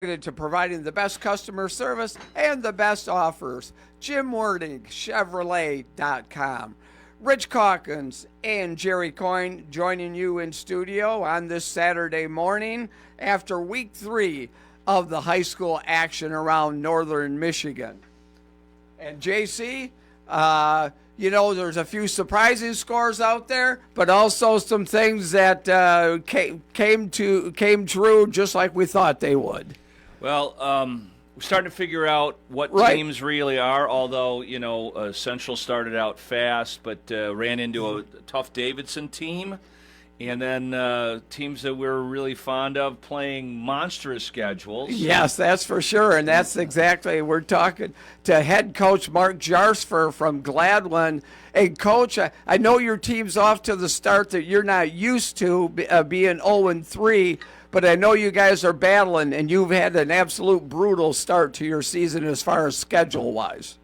to providing the best customer service and the best offers. Jim Wording, Chevrolet.com. Rich Calkins and Jerry Coyne joining you in studio on this Saturday morning after week 3 of the high school action around northern Michigan. And JC, there's a few surprising scores out there, but also some things that came true just like we thought they would. Well, we're starting to figure out what teams really are, although, Central started out fast, but ran into a tough Davidson team. And then teams that we're really fond of playing monstrous schedules. Yes, that's for sure. And that's exactly, we're talking to head coach Mark Jarsfer from Gladwin. Hey, Coach, I know your team's off to the start that you're not used to being 0-3, but I know you guys are battling, and you've had an absolute brutal start to your season as far as schedule-wise.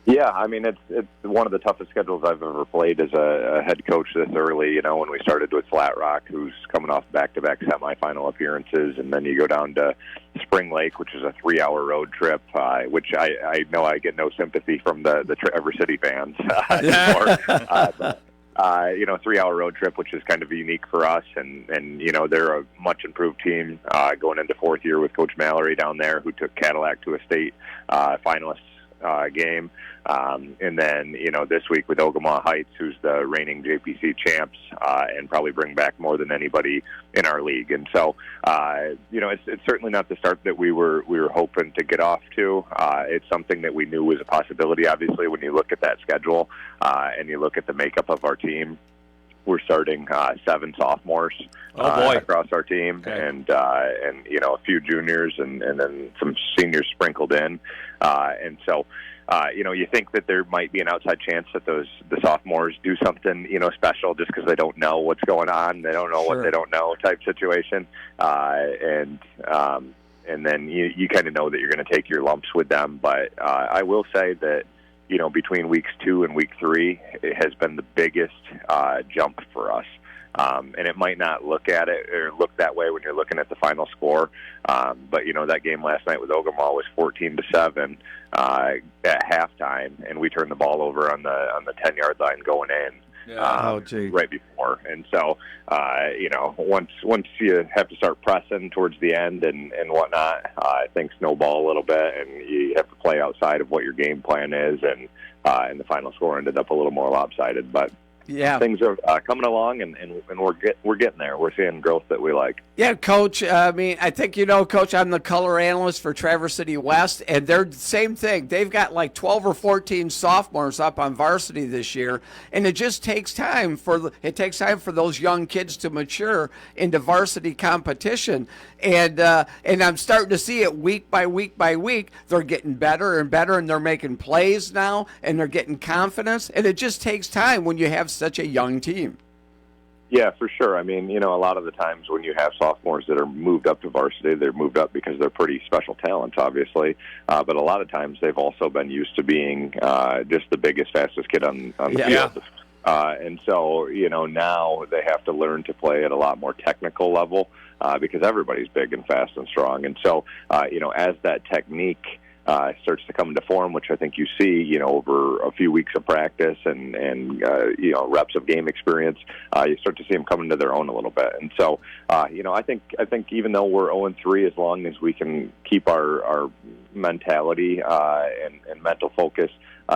Yeah, I mean, it's one of the toughest schedules I've ever played as a head coach this early. When we started with Flat Rock, who's coming off back-to-back semifinal appearances, and then you go down to Spring Lake, which is a 3-hour road trip, which I know I get no sympathy from the Traverse City fans anymore. 3-hour road trip, which is kind of unique for us, and they're a much improved team going into fourth year with Coach Mallory down there, who took Cadillac to a state finalist game. And then, this week with Ogemaw Heights, who's the reigning JPC champs, and probably bring back more than anybody in our league. And so, it's certainly not the start that we were hoping to get off to. It's something that we knew was a possibility, obviously, when you look at that schedule, and you look at the makeup of our team. We're starting 7 sophomores across our team, okay. and a few juniors, and then some seniors sprinkled in, and so you think that there might be an outside chance that the sophomores do something special just because they don't know what's going on, they don't know what they don't know type situation, and then you kind of know that you're going to take your lumps with them, but I will say that. Between weeks 2 and week 3, it has been the biggest jump for us. And it might not look that way when you're looking at the final score. But, that game last night with Ogemaw was 14-7 at halftime, and we turned the ball over on the 10-yard line going in. Yeah. Right before. And so, once you have to start pressing towards the end and whatnot, things snowball a little bit, and you have to play outside of what your game plan is, and the final score ended up a little more lopsided. But yeah, things are coming along, and we're getting there. We're seeing growth that we like. Yeah, Coach. I think Coach, I'm the color analyst for Traverse City West, and they're the same thing. They've got like 12 or 14 sophomores up on varsity this year, and it just takes time for those young kids to mature into varsity competition. And I'm starting to see it week by week by week. They're getting better and better, and they're making plays now, and they're getting confidence. And it just takes time when you have such a young team. Yeah, for sure. I mean, a lot of the times when you have sophomores that are moved up to varsity, they're moved up because they're pretty special talents, obviously. But a lot of times they've also been used to being just the biggest, fastest kid on the field. And so, now they have to learn to play at a lot more technical level because everybody's big and fast and strong. And so, as that technique starts to come into form, which I think you see, over a few weeks of practice and reps of game experience, you start to see them come into their own a little bit. And so, I think even though we're 0-3, as long as we can keep our mentality and mental focus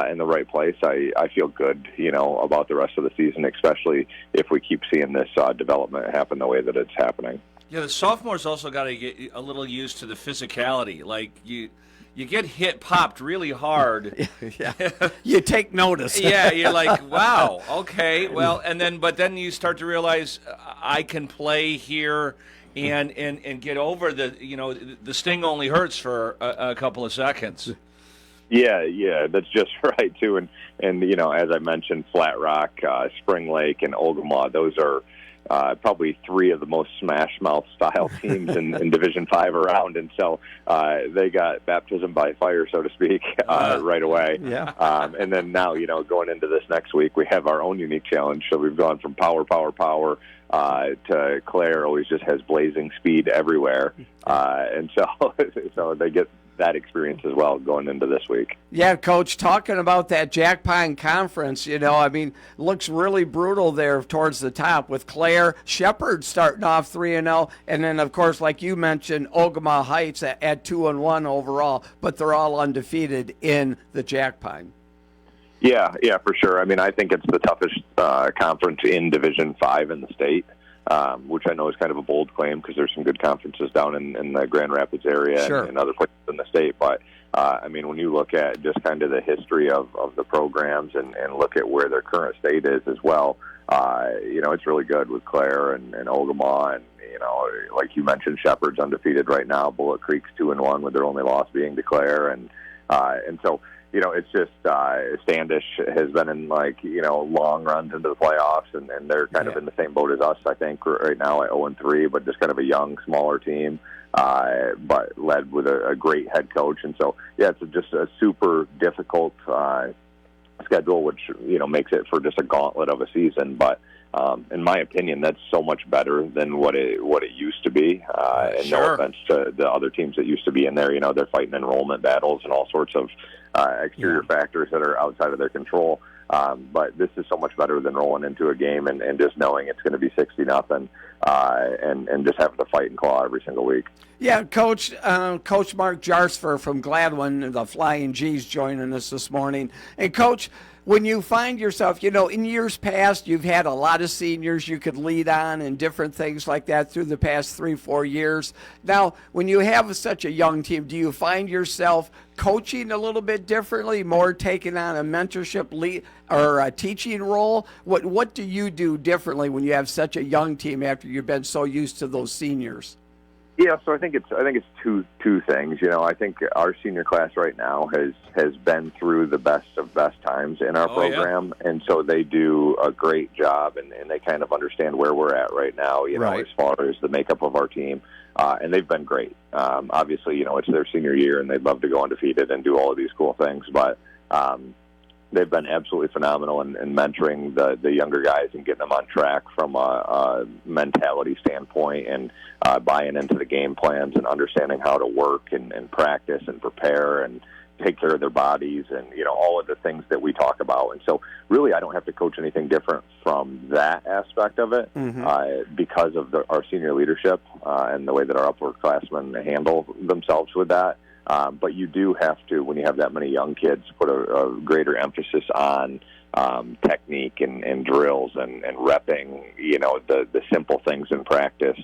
in the right place, I feel good, about the rest of the season, especially if we keep seeing this development happen the way that it's happening. Yeah, the sophomores also got to get a little used to the physicality. Like you get popped really hard. Yeah. You take notice. Yeah, you're like, wow, okay, well, but then you start to realize I can play here and get over the sting only hurts for a couple of seconds. Yeah, that's just right too. And as I mentioned, Flat Rock, Spring Lake, and Ogemaw, those are probably 3 of the most smash mouth style teams in Division 5 around, and so they got baptism by fire, so to speak, right away. Yeah. And then now, going into this next week, we have our own unique challenge. So we've gone from power to Claire, always just has blazing speed everywhere. And so they get that experience as well going into this week. Yeah, Coach, talking about that Jack Pine Conference, looks really brutal there towards the top with Claire Shepherd starting off 3-0, and then, of course, like you mentioned, Ogama Heights at 2-1 overall, but they're all undefeated in the Jack Pine. Yeah, for sure. I think it's the toughest conference in Division 5 in the state. Which I know is kind of a bold claim because there's some good conferences down in the Grand Rapids area and other places in the state. But, when you look at just kind of the history of the programs and look at where their current state is as well, it's really good with Claire and Ogama. And, like you mentioned, Shepherd's undefeated right now. Bullet Creek's 2-1 with their only loss being to Claire. And so, it's just Standish has been in long runs into the playoffs, and they're kind of in the same boat as us, I think, right now at 0-3, but just kind of a young, smaller team, but led with a great head coach. And so, it's just a super difficult schedule, which makes it for just a gauntlet of a season. But in my opinion, that's so much better than what it used to be. And no offense to the other teams that used to be in there, they're fighting enrollment battles and all sorts of exterior factors that are outside of their control. But this is so much better than rolling into a game and just knowing it's going to be 60-0, and just having to fight and claw every single week. Yeah, Coach Mark Jarsfer from Gladwin, the Flying G's, joining us this morning. And Coach, when you find yourself, in years past, you've had a lot of seniors you could lead on and different things like that through the past 3-4 years. Now, when you have such a young team, do you find yourself coaching a little bit differently, more taking on a mentorship lead or a teaching role? What do you do differently when you have such a young team after you've been so used to those seniors? Yeah, so I think it's two things. I think our senior class right now has been through the best of best times in our program, and so they do a great job, and they kind of understand where we're at right now. As far as the makeup of our team, and they've been great. Obviously, it's their senior year, and they'd love to go undefeated and do all of these cool things, but they've been absolutely phenomenal in mentoring the younger guys and getting them on track from a mentality standpoint and buying into the game plans and understanding how to work and practice and prepare and take care of their bodies and, all of the things that we talk about. And so really I don't have to coach anything different from that aspect of it because of our senior leadership and the way that our upperclassmen handle themselves with that. But you do have to, when you have that many young kids, put a greater emphasis on technique and drills and repping, the simple things in practice,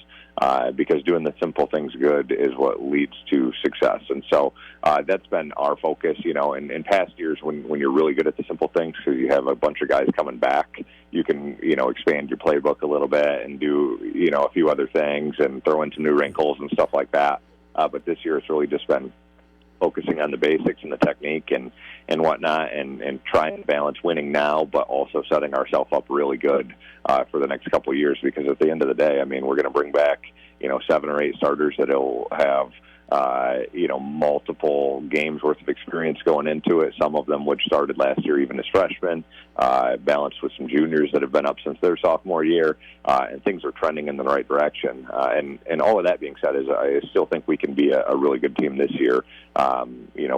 because doing the simple things good is what leads to success. And so that's been our focus, in past years when you're really good at the simple things, because you have a bunch of guys coming back, you can, expand your playbook a little bit and do, a few other things and throw in some new wrinkles and stuff like that. But this year it's really just been focusing on the basics and the technique and whatnot, and trying to balance winning now, but also setting ourselves up really good for the next couple of years. Because at the end of the day, we're going to bring back 7 or 8 starters that will have multiple games worth of experience going into it. Some of them which started last year even as freshmen, balanced with some juniors that have been up since their sophomore year, and things are trending in the right direction. And all of that being said, is I still think we can be a really good team this year.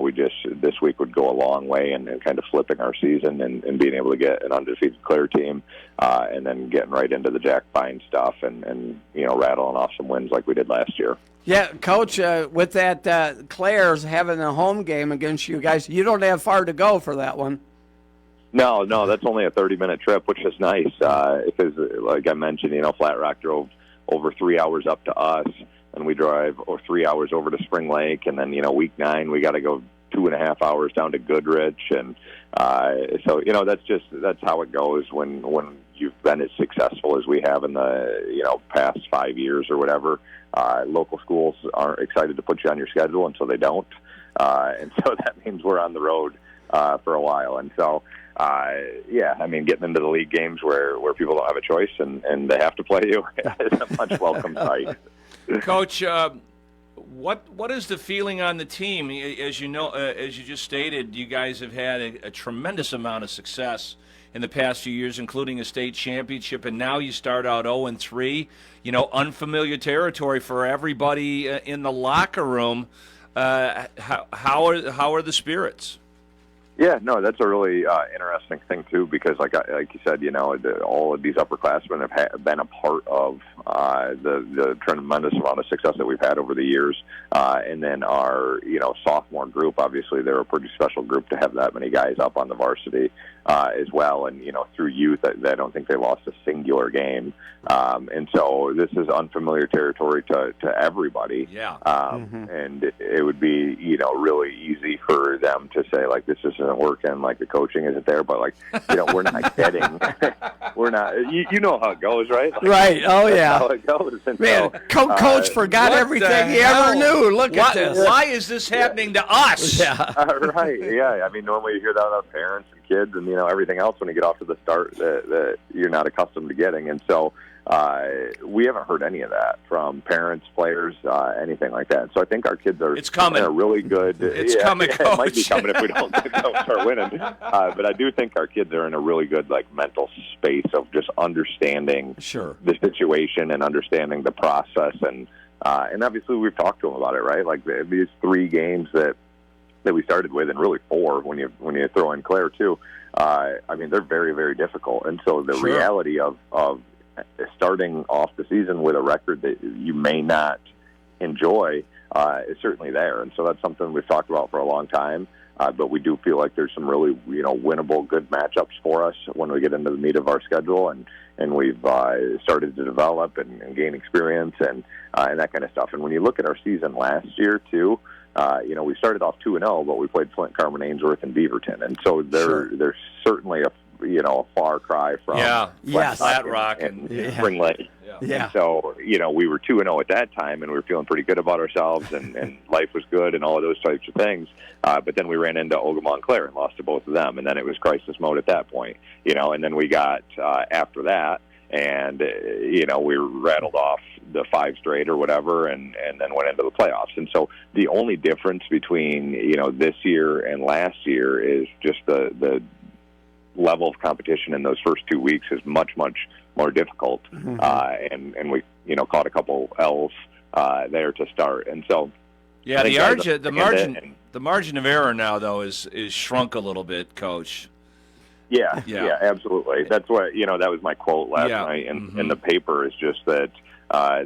We just this week would go a long way in kind of flipping our season and being able to get an undefeated Claire team, and then getting right into the Jack Pine stuff and rattling off some wins like we did last year. Yeah, Coach, with that Claire's having a home game against you guys, you don't have far to go for that one. No, that's only a 30-minute trip, which is nice. Because, like I mentioned, Flat Rock drove over 3 hours up to us, and we drive 3 hours over to Spring Lake, and then, week 9, we got to go 2.5 hours down to Goodrich, and so that's how it goes when you've been as successful as we have in the past 5 years or whatever. Local schools aren't excited to put you on your schedule, and so they don't, and so that means we're on the road for a while. And so getting into the league games where people don't have a choice and they have to play you is a much welcome sight. Coach, what is the feeling on the team? As you know, as you just stated, you guys have had a tremendous amount of success in the past few years, including a state championship, and now you start out 0-3. Unfamiliar territory for everybody in the locker room. How are the spirits? Yeah, no, that's a really interesting thing too, because like you said, all of these upperclassmen have been a part of the tremendous amount of success that we've had over the years, and then our sophomore group, obviously they're a pretty special group to have that many guys up on the varsity as well, and through youth, I don't think they lost a singular game, and so this is unfamiliar territory to everybody. Yeah, and it would be really easy for them to say like this isn't working, like the coaching isn't there, but like we're not getting, we're not. You know how it goes, right? Like, right. Oh yeah. How it goes. And man, so, coach forgot everything he ever knew. Look at this. Why is this happening to us? Yeah. Right. Yeah. I mean, normally you hear that out of parents and kids, and everything else when you get off to the start that you're not accustomed to getting, and so. We haven't heard any of that from parents, players, anything like that. So I think our kids are it's coming. In a really good. It's coming, Coach. It might be coming if we don't start winning. But I do think our kids are in a really good mental space of just understanding the situation and understanding the process, and obviously we've talked to them about it, right? Like these 3 games that we started with, and really 4 when you throw in Claire too. I mean, they're very, very difficult, and so the reality of starting off the season with a record that you may not enjoy is certainly there, and so that's something we've talked about for a long time. But we do feel like there's some really winnable, good matchups for us when we get into the meat of our schedule, and we've started to develop and gain experience and that kind of stuff. And when you look at our season last year too, we started off 2-0, but we played Flint, Carmen, Ainsworth, and Beaverton, and so there's certainly a far cry from Flat Rock and Spring Lake. Yeah. And so, we were 2-0 at that time, and we were feeling pretty good about ourselves, and life was good and all of those types of things. But then we ran into Ogama and Claire and lost to both of them, and then it was crisis mode at that point. And then we got after that, and we rattled off the 5 straight or whatever, and then went into the playoffs. And so the only difference between this year and last year is just the level of competition in those first 2 weeks is much more difficult, and we caught a couple L's there to start, and so the margin of error now though is shrunk a little bit, Coach. Yeah, absolutely. That's what that was my quote last night in the paper, is just that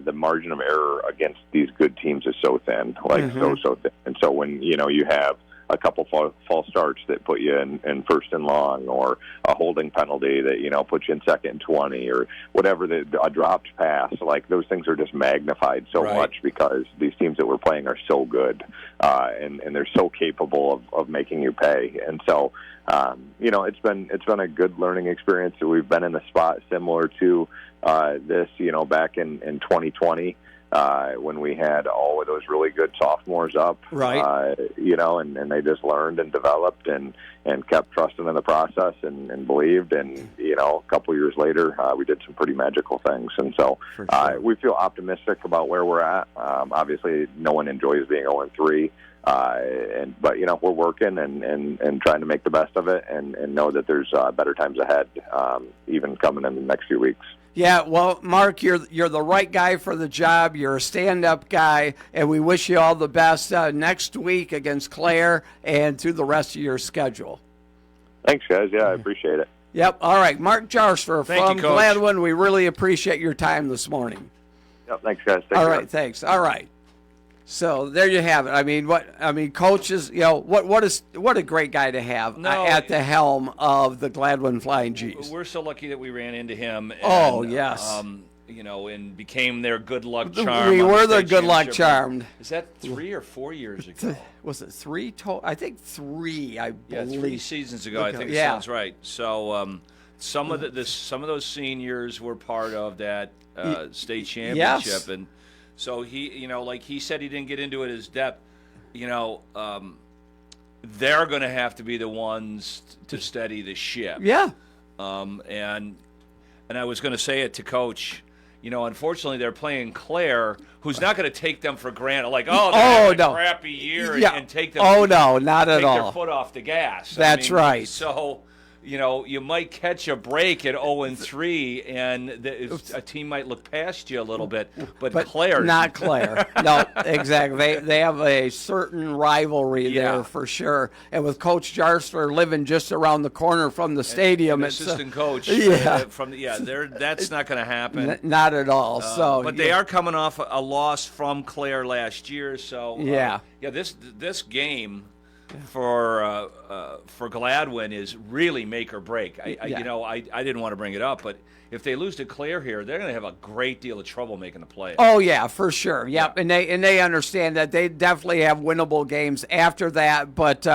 the margin of error against these good teams is so thin, so thin, and so when you have a couple false starts that put you in first and long, or a holding penalty that puts you in second and 20, or whatever, a dropped pass, like those things are just magnified so much because these teams that we're playing are so good, and they're so capable of making you pay. And so it's been a good learning experience. We've been in a spot similar to this back in 2020. When we had all of those really good sophomores up, and they just learned and developed and kept trusting in the process and believed, and a couple of years later we did some pretty magical things, and so we feel optimistic about where we're at. Obviously no one enjoys being 0-3, but we're working and trying to make the best of it, and know that there's better times ahead, even coming in the next few weeks. Yeah, well, Mark, you're the right guy for the job. You're a stand-up guy, and we wish you all the best next week against Claire and through the rest of your schedule. Thanks, guys. Yeah, I appreciate it. Yep. All right, Mark Jarsfer from you, Gladwin. We really appreciate your time this morning. Yep. Thanks, guys. Take all care. right. Thanks. All right. So there you have it. Coaches, what a great guy to have at the helm of the Gladwin Flying G's. We're so lucky that we ran into him. And, oh, yes. And became their good luck charm. We were their good luck charmed. Is that 3 or 4 years ago? Was it 3? I think 3. I believe 3 seasons ago. I think sounds right. So some of those seniors were part of that state championship, and so he, like he said, he didn't get into it as depth. They're going to have to be the ones to steady the ship. Yeah. And I was going to say it to Coach. Unfortunately, they're playing Claire, who's not going to take them for granted. Like, they're having a crappy year, and take them. Oh no, not at all. Take their foot off the gas. That's right. So, you might catch a break at 0-3, and a team might look past you a little bit, but Claire. Not Claire. No, exactly. They have a certain rivalry there for sure. And with Coach Jarstler living just around the corner from the stadium, it's assistant coach. That's not going to happen. Not at all. But they are coming off a loss from Claire last year, so this game for Gladwin is really make or break. I didn't want to bring it up, but if they lose to Claire here, they're going to have a great deal of trouble making the play. Oh yeah, for sure. Yep, and they understand that they definitely have winnable games after that. But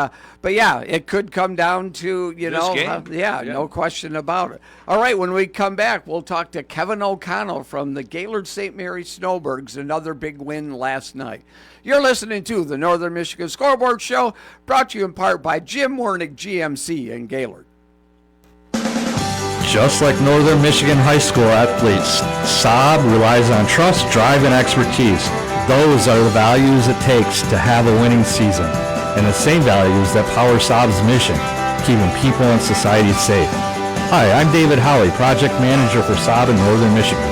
yeah, it could come down to no question about it. All right, when we come back, we'll talk to Kevin O'Connell from the Gaylord St. Mary Snowbirds. Another big win last night. You're listening to the Northern Michigan Scoreboard Show, brought to you in part by Jim Wernick GMC in Gaylord. Just like Northern Michigan High School athletes, Saab relies on trust, drive, and expertise. Those are the values it takes to have a winning season, and the same values that power Saab's mission, keeping people and society safe. Hi, I'm David Howley, Project Manager for Saab in Northern Michigan.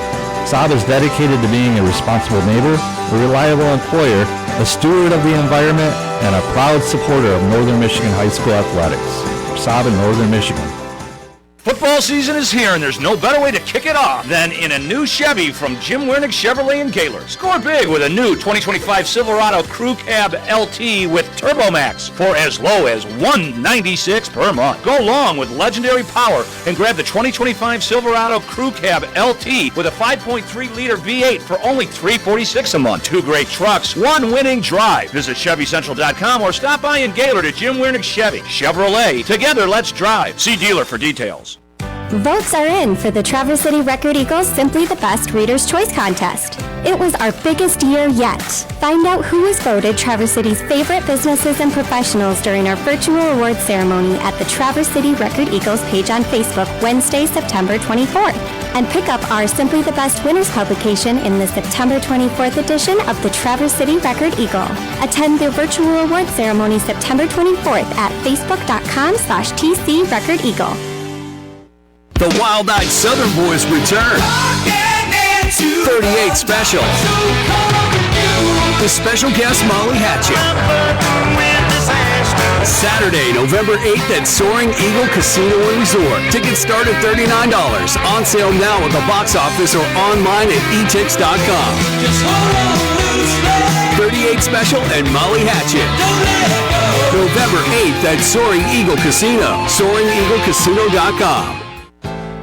Saab is dedicated to being a responsible neighbor, a reliable employer, a steward of the environment, and a proud supporter of Northern Michigan High School athletics. Saab in Northern Michigan. Football season is here, and there's no better way to kick it off than in a new Chevy from Jim Wernick Chevrolet in Gaylord. Score big with a new 2025 Silverado Crew Cab LT with TurboMax for as low as $196 per month. Go long with legendary power and grab the 2025 Silverado Crew Cab LT with a 5.3-liter V8 for only $346 a month. Two great trucks, one winning drive. Visit ChevyCentral.com or stop by in Gaylord at Jim Wernick Chevy. Chevrolet, together let's drive. See dealer for details. Votes are in for the Traverse City Record Eagles Simply the Best Reader's Choice Contest. It was our biggest year yet. Find out who was voted Traverse City's favorite businesses and professionals during our virtual awards ceremony at the Traverse City Record Eagles page on Facebook Wednesday, September 24th. And pick up our Simply the Best Winners publication in the September 24th edition of the Traverse City Record Eagle. Attend the virtual awards ceremony September 24th at facebook.com/TC Record Eagle. The Wild-Eyed Southern Boys return. 38 Special. The special guest Molly Hatchet. Saturday, November 8th at Soaring Eagle Casino and Resort. Tickets start at $39. On sale now at the box office or online at etix.com. 38 Special and Molly Hatchet. November 8th at Soaring Eagle Casino. SoaringEagleCasino.com.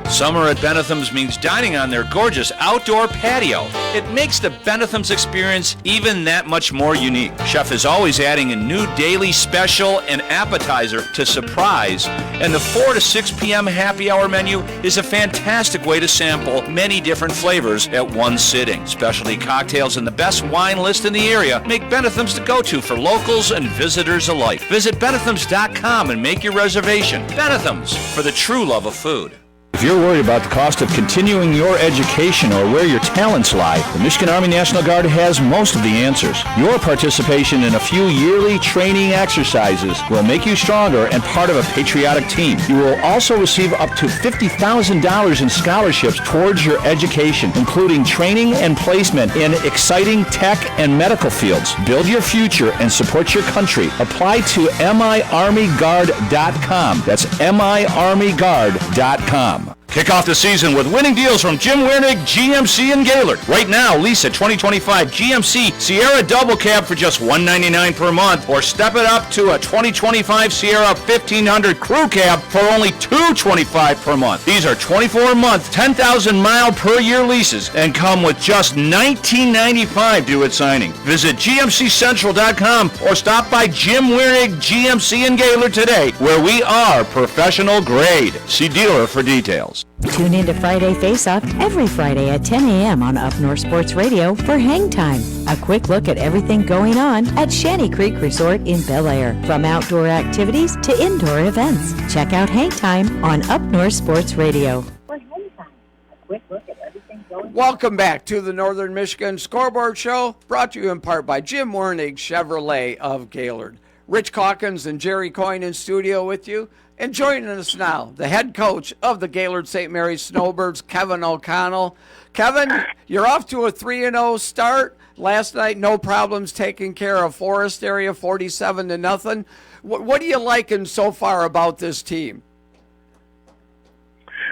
Summer at Benetham's means dining on their gorgeous outdoor patio. It makes the Benetham's experience even that much more unique. Chef is always adding a new daily special and appetizer to surprise, and the 4 to 6 p.m. happy hour menu is a fantastic way to sample many different flavors at one sitting. Specialty cocktails and the best wine list in the area make Benetham's the go-to for locals and visitors alike. Visit Benethams.com and make your reservation. Benetham's, for the true love of food. If you're worried about the cost of continuing your education or where your talents lie, the Michigan Army National Guard has most of the answers. Your participation in a few yearly training exercises will make you stronger and part of a patriotic team. You will also receive up to $50,000 in scholarships towards your education, including training and placement in exciting tech and medical fields. Build your future and support your country. Apply to miarmyguard.com. That's miarmyguard.com. Kick off the season with winning deals from Jim Wernick GMC in Gaylord. Right now, lease a 2025 GMC Sierra Double Cab for just $199 per month, or step it up to a 2025 Sierra 1500 Crew Cab for only $225 per month. These are 24-month, 10,000-mile per year leases and come with just $19.95 due at signing. Visit GMCCentral.com or stop by Jim Wernick GMC in Gaylord today, where we are professional grade. See dealer for details. Tune in to Friday Face-Off every Friday at 10 a.m. on Up North Sports Radio for Hang Time, a quick look at everything going on at Shanty Creek Resort in Bel Air, from outdoor activities to indoor events. Check out Hang Time on Up North Sports Radio. For Hang Time, a quick look at everything going on. Welcome back to the Northern Michigan Scoreboard Show, brought to you in part by Jim Wernick Chevrolet of Gaylord. Rich Calkins and Jerry Coyne in studio with you. And joining us now, the head coach of the Gaylord St. Mary's Snowbirds, Kevin O'Connell. Kevin, you're off to a 3-0 start. Last night, no problems taking care of Forest area, 47-0. What are you liking so far about this team?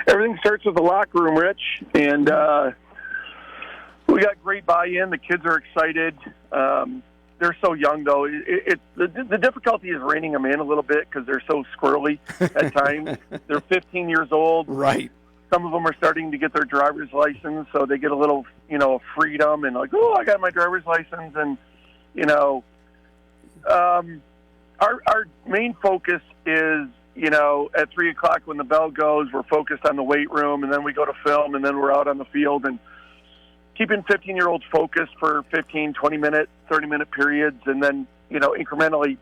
Everything starts with the locker room, Rich, and we got great buy-in. The kids are excited. They're so young, though. The difficulty is reining them in a little bit because they're so squirrely at times. They're 15 years old. Right. Some of them are starting to get their driver's license, so they get a little, freedom and like, oh, I got my driver's license, and our main focus is, at 3 o'clock when the bell goes, we're focused on the weight room, and then we go to film, and then we're out on the field, and keeping 15-year-olds focused for 15, 20-minute, 30-minute periods, and then, incrementally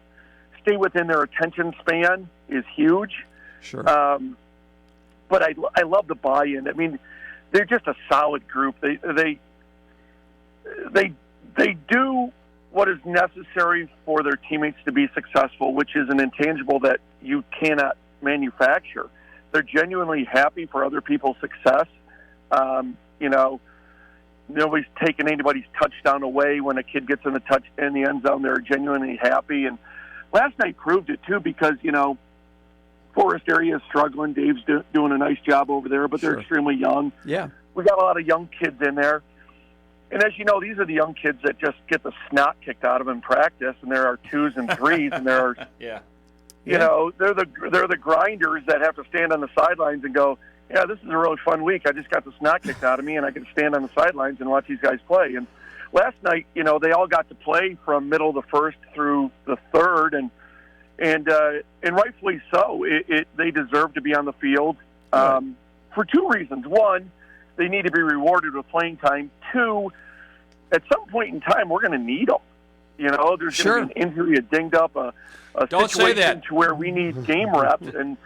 stay within their attention span is huge. Sure. But I love the buy-in. I mean, they're just a solid group. They do what is necessary for their teammates to be successful, which is an intangible that you cannot manufacture. They're genuinely happy for other people's success. Nobody's taking anybody's touchdown away when a kid gets in the end zone. They're genuinely happy. And last night proved it, too, because, Forest area is struggling. Dave's doing a nice job over there, but they're extremely young. Yeah. We got a lot of young kids in there. And as you know, these are the young kids that just get the snot kicked out of them in practice, and there are 2s and 3s, and there are, they're the grinders that have to stand on the sidelines and go, yeah, this is a really fun week. I just got the snot kicked out of me, and I can stand on the sidelines and watch these guys play. And last night, they all got to play from middle of the first through the third, and rightfully so. They deserve to be on the field for 2 reasons. One, they need to be rewarded with playing time. 2, at some point in time, we're going to need them. There's going to be an injury, a dinged up, a Don't situation say that. to where we need game reps, and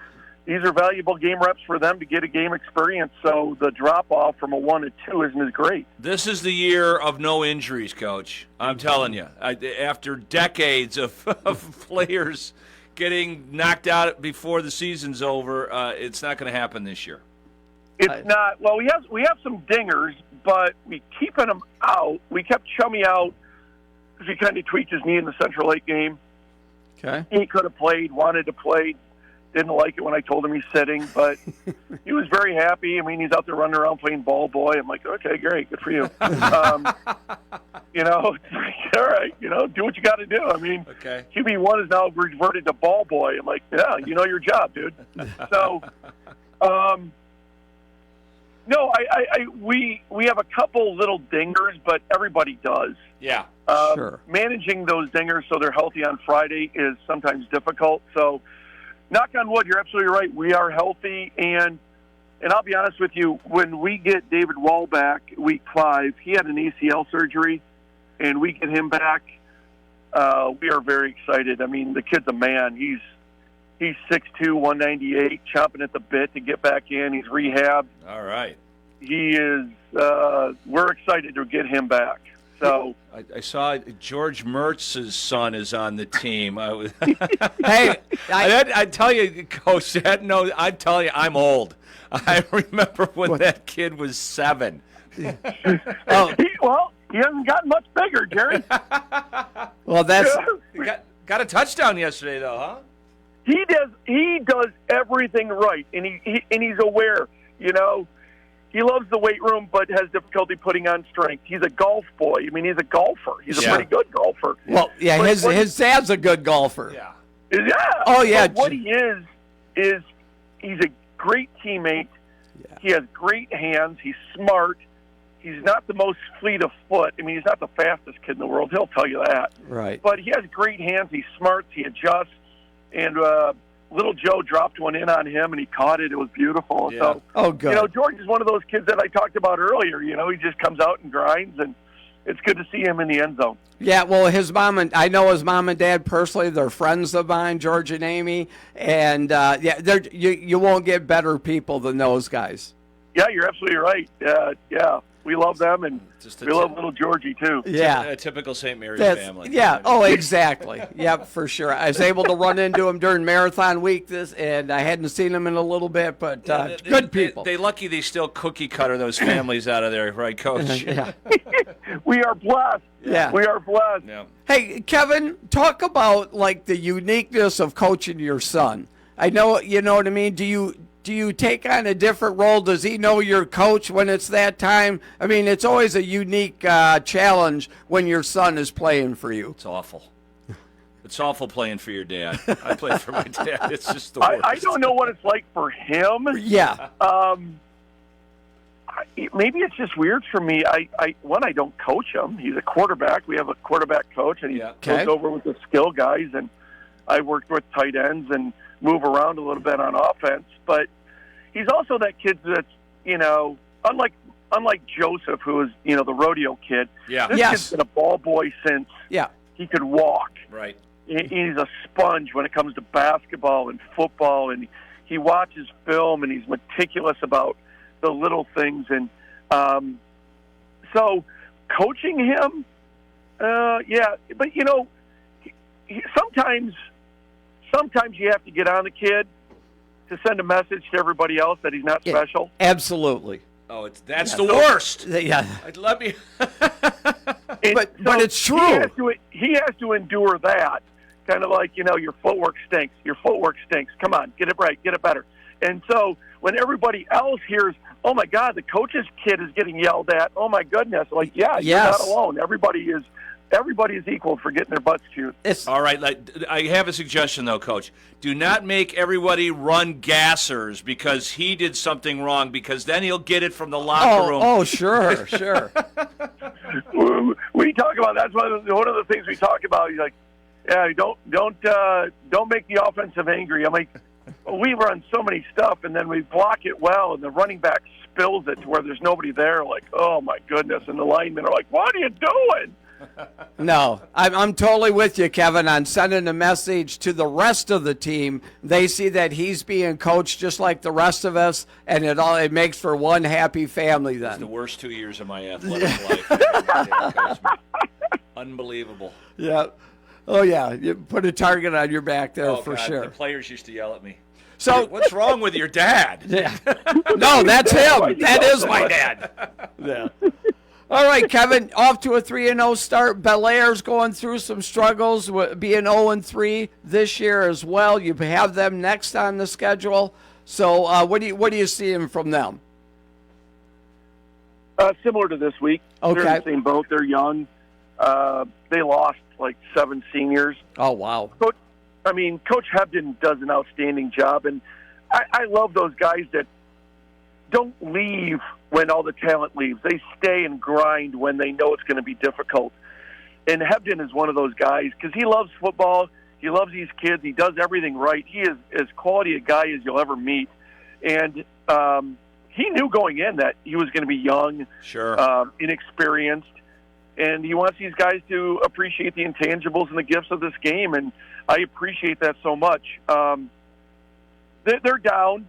these are valuable game reps for them to get a game experience. So the drop-off from a 1 to 2 isn't as great. This is the year of no injuries, Coach. I'm telling you. After decades of players getting knocked out before the season's over, it's not going to happen this year. It's not. Well, we have some dingers, but we keeping them out. We kept Chummy out because he kind of tweaked his knee in the Central Lake game. Okay. He could have played, wanted to play. Didn't like it when I told him he's sitting, but he was very happy. I mean, he's out there running around playing ball boy. I'm like, okay, great, good for you. It's like, all right, do what you got to do. I mean, okay. QB1 is now reverted to ball boy. I'm like, yeah, you know your job, dude. So, no, we have a couple little dingers, but everybody does. Yeah. Sure. Managing those dingers so they're healthy on Friday is sometimes difficult. So, knock on wood, you're absolutely right. We are healthy, and I'll be honest with you, when we get David Wall back week 5, he had an ACL surgery, and we get him back, we are very excited. I mean, the kid's a man. He's 6'2", 198, chomping at the bit to get back in. He's rehabbed. All right. He is we're excited to get him back. So I saw George Mertz's son is on the team. Hey, I tell you, Coach, I tell you, I'm old. I remember when that kid was 7. he hasn't gotten much bigger, Jerry. Well, that's got a touchdown yesterday, though, huh? He does everything right, and he's aware. He loves the weight room, but has difficulty putting on strength. He's a golf boy. I mean, he's a golfer. He's a pretty good golfer. Well, yeah, but his dad's a good golfer. Yeah. Yeah. Oh, yeah. But what he is he's a great teammate. Yeah. He has great hands. He's smart. He's not the most fleet of foot. I mean, he's not the fastest kid in the world. He'll tell you that. Right. But he has great hands. He's smart. He adjusts. And little Joe dropped one in on him, and he caught it. It was beautiful. Yeah. So, oh, good. George is one of those kids that I talked about earlier. He just comes out and grinds, and it's good to see him in the end zone. Yeah, well, I know his mom and dad personally. They're friends of mine, George and Amy, and you won't get better people than those guys. Yeah, you're absolutely right. Yeah, We love them, and we love little Georgie, too. Yeah. A typical St. Mary's family. Yeah, oh, exactly. Yep, for sure. I was able to run into him during Marathon Week, and I hadn't seen him in a little bit, but good people. They lucky they still cookie cutter those families out of there, right, Coach? Yeah. We are blessed. Yeah. We are blessed. Yeah. Hey, Kevin, talk about, like, the uniqueness of coaching your son. I know, you know what I mean? Do you take on a different role? Does he know your coach when it's that time? I mean, it's always a unique challenge when your son is playing for you. It's awful. It's awful playing for your dad. I play for my dad. It's just the worst. I don't know what it's like for him. Yeah. Maybe it's just weird for me. I don't coach him. He's a quarterback. We have a quarterback coach, and he goes over with the skill guys, and I worked with tight ends and move around a little bit on offense. But he's also that kid that's, unlike Joseph, who is, the rodeo kid. Yeah. This kid's been a ball boy since he could walk. Right. He's a sponge when it comes to basketball and football, and he watches film, and he's meticulous about the little things. And so coaching him, but, sometimes you have to get on the kid to send a message to everybody else that he's not special. Absolutely. Oh, that's the worst. Yeah. Let me. But it's true. He has to endure that. Kind of like, your footwork stinks. Your footwork stinks. Come on, get it right, get it better. And so when everybody else hears, oh, my God, the coach's kid is getting yelled at, oh, my goodness, like, you're not alone. Everybody is equal for getting their butts chewed. All right, I have a suggestion, though, Coach. Do not make everybody run gassers because he did something wrong, because then he'll get it from the locker room. Oh, sure. We talk about that's one of the things we talk about. He's like, don't make the offensive angry. I'm like, we run so many stuff, and then we block it well, and the running back spills it to where there's nobody there. Like, oh my goodness! And the linemen are like, what are you doing? No, I'm totally with you, Kevin, on sending a message to the rest of the team. They see that he's being coached just like the rest of us, and it makes for one happy family then. It's the worst 2 years of my athletic life. Unbelievable. Yeah. Oh, yeah. You put a target on your back there for God, sure. The players used to yell at me. So what's wrong with your dad? Yeah. No, that's him. That is my dad. Yeah. All right, Kevin, off to a 3-0 start. Bel Air's going through some struggles, being 0-3 this year as well. You have them next on the schedule. So what are you seeing from them? Similar to this week. Okay. They're in the same boat. They're young. They lost like 7 seniors. Oh, wow. Coach Hebden does an outstanding job, and I love those guys that don't leave when all the talent leaves. They stay and grind when they know it's going to be difficult. And Hebden is one of those guys because he loves football. He loves these kids. He does everything right. He is as quality a guy as you'll ever meet. And he knew going in that he was going to be young, inexperienced, and he wants these guys to appreciate the intangibles and the gifts of this game, and I appreciate that so much. They're down.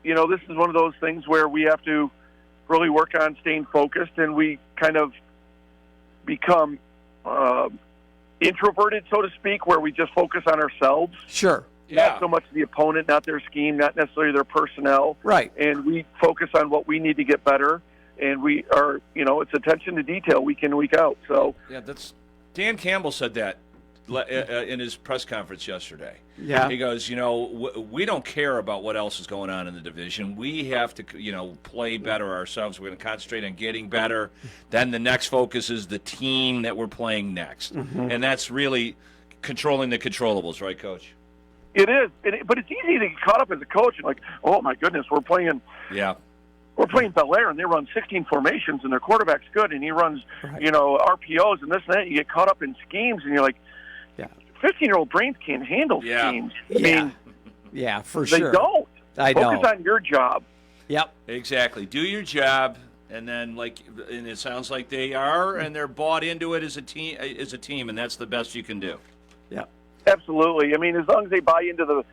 This is one of those things where we have to really work on staying focused, and we kind of become introverted, so to speak, where we just focus on ourselves. Sure. Not so much the opponent, not their scheme, not necessarily their personnel. Right. And we focus on what we need to get better, and we are, it's attention to detail week in and week out. So Dan Campbell said that in his press conference yesterday. Yeah. He goes, we don't care about what else is going on in the division. We have to, play better ourselves. We're going to concentrate on getting better. Then the next focus is the team that we're playing next. Mm-hmm. And that's really controlling the controllables, right, Coach? It is. But it's easy to get caught up as a coach and like, oh, my goodness, we're playing Bel Air, and they run 16 formations, and their quarterback's good, and he runs, RPOs and this and that. You get caught up in schemes, and you're like, 15-year-old brains can't handle schemes. For sure. They don't. I know. Focus on your job. Yep. Exactly. Do your job, and then and it sounds like they are, and they're bought into it as a team, and that's the best you can do. Yep. Absolutely. I mean, as long as they buy into the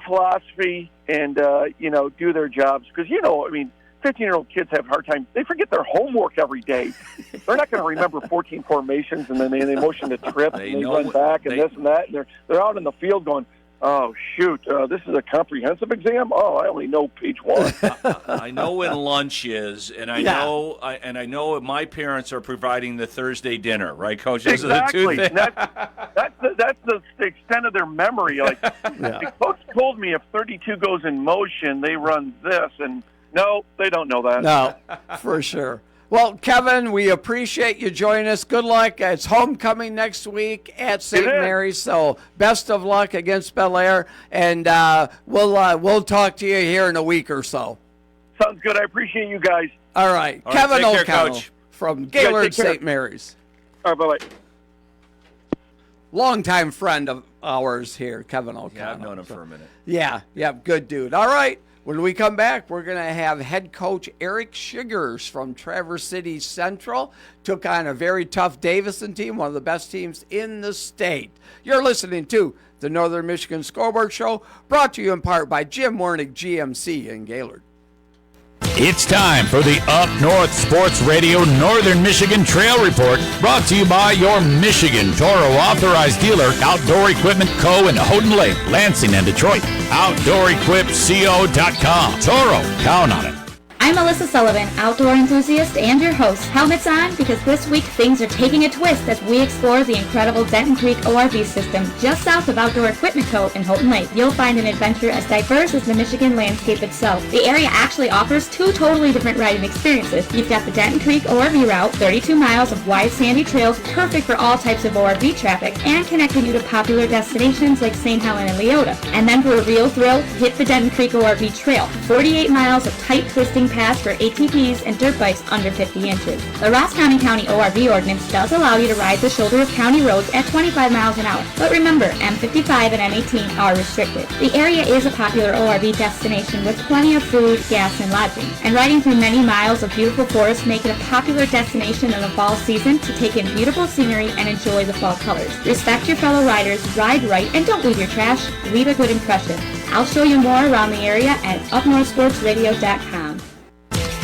philosophy and do their jobs, because 15 15-year-old kids have a hard time. They forget their homework every day. They're not going to remember 14 formations, and then they motion to trip, and they run back, and this and that. And they're out in the field going, oh, shoot, this is a comprehensive exam? Oh, I only know page 1. I know when lunch is, and I know my parents are providing the Thursday dinner, right, Coach? Those exactly. are the two things. That's the extent of their memory. Like, the coach told me if 32 goes in motion, they run this, and no, they don't know that. No, for sure. Well, Kevin, we appreciate you joining us. Good luck. It's homecoming next week at St. Mary's, so best of luck against Bel Air, and we'll talk to you here in a week or so. Sounds good. I appreciate you guys. All right. All Kevin right, O'Connell from Gaylord St. Mary's. All right, bye-bye. Longtime friend of ours here, Kevin O'Connell. Yeah, I've known him for a minute. Yeah, good dude. All right. When we come back, we're going to have head coach Eric Schiggers from Traverse City Central. Took on a very tough Davison team, one of the best teams in the state. You're listening to the Northern Michigan Scoreboard Show, brought to you in part by Jim Wernick GMC in Gaylord. It's time for the Up North Sports Radio Northern Michigan Trail Report, brought to you by your Michigan Toro authorized dealer, Outdoor Equipment Co. in Houghton Lake, Lansing, and Detroit. OutdoorEquipCO.com. Toro, count on it. I'm Alyssa Sullivan, outdoor enthusiast and your host. Helmets on, because this week things are taking a twist as we explore the incredible Denton Creek ORV system just south of Outdoor Equipment Co. in Houghton Lake. You'll find an adventure as diverse as the Michigan landscape itself. The area actually offers 2 totally different riding experiences. You've got the Denton Creek ORV route, 32 miles of wide sandy trails, perfect for all types of ORV traffic, and connecting you to popular destinations like St. Helen and Leota. And then for a real thrill, hit the Denton Creek ORV trail, 48 miles of tight twisting paths for ATVs and dirt bikes under 50 inches. The Roscommon County ORV ordinance does allow you to ride the shoulder of county roads at 25 miles an hour. But remember, M55 and M18 are restricted. The area is a popular ORV destination with plenty of food, gas, and lodging. And riding through many miles of beautiful forests make it a popular destination in the fall season to take in beautiful scenery and enjoy the fall colors. Respect your fellow riders, ride right, and don't leave your trash. Leave a good impression. I'll show you more around the area at upnorthsportsradio.com.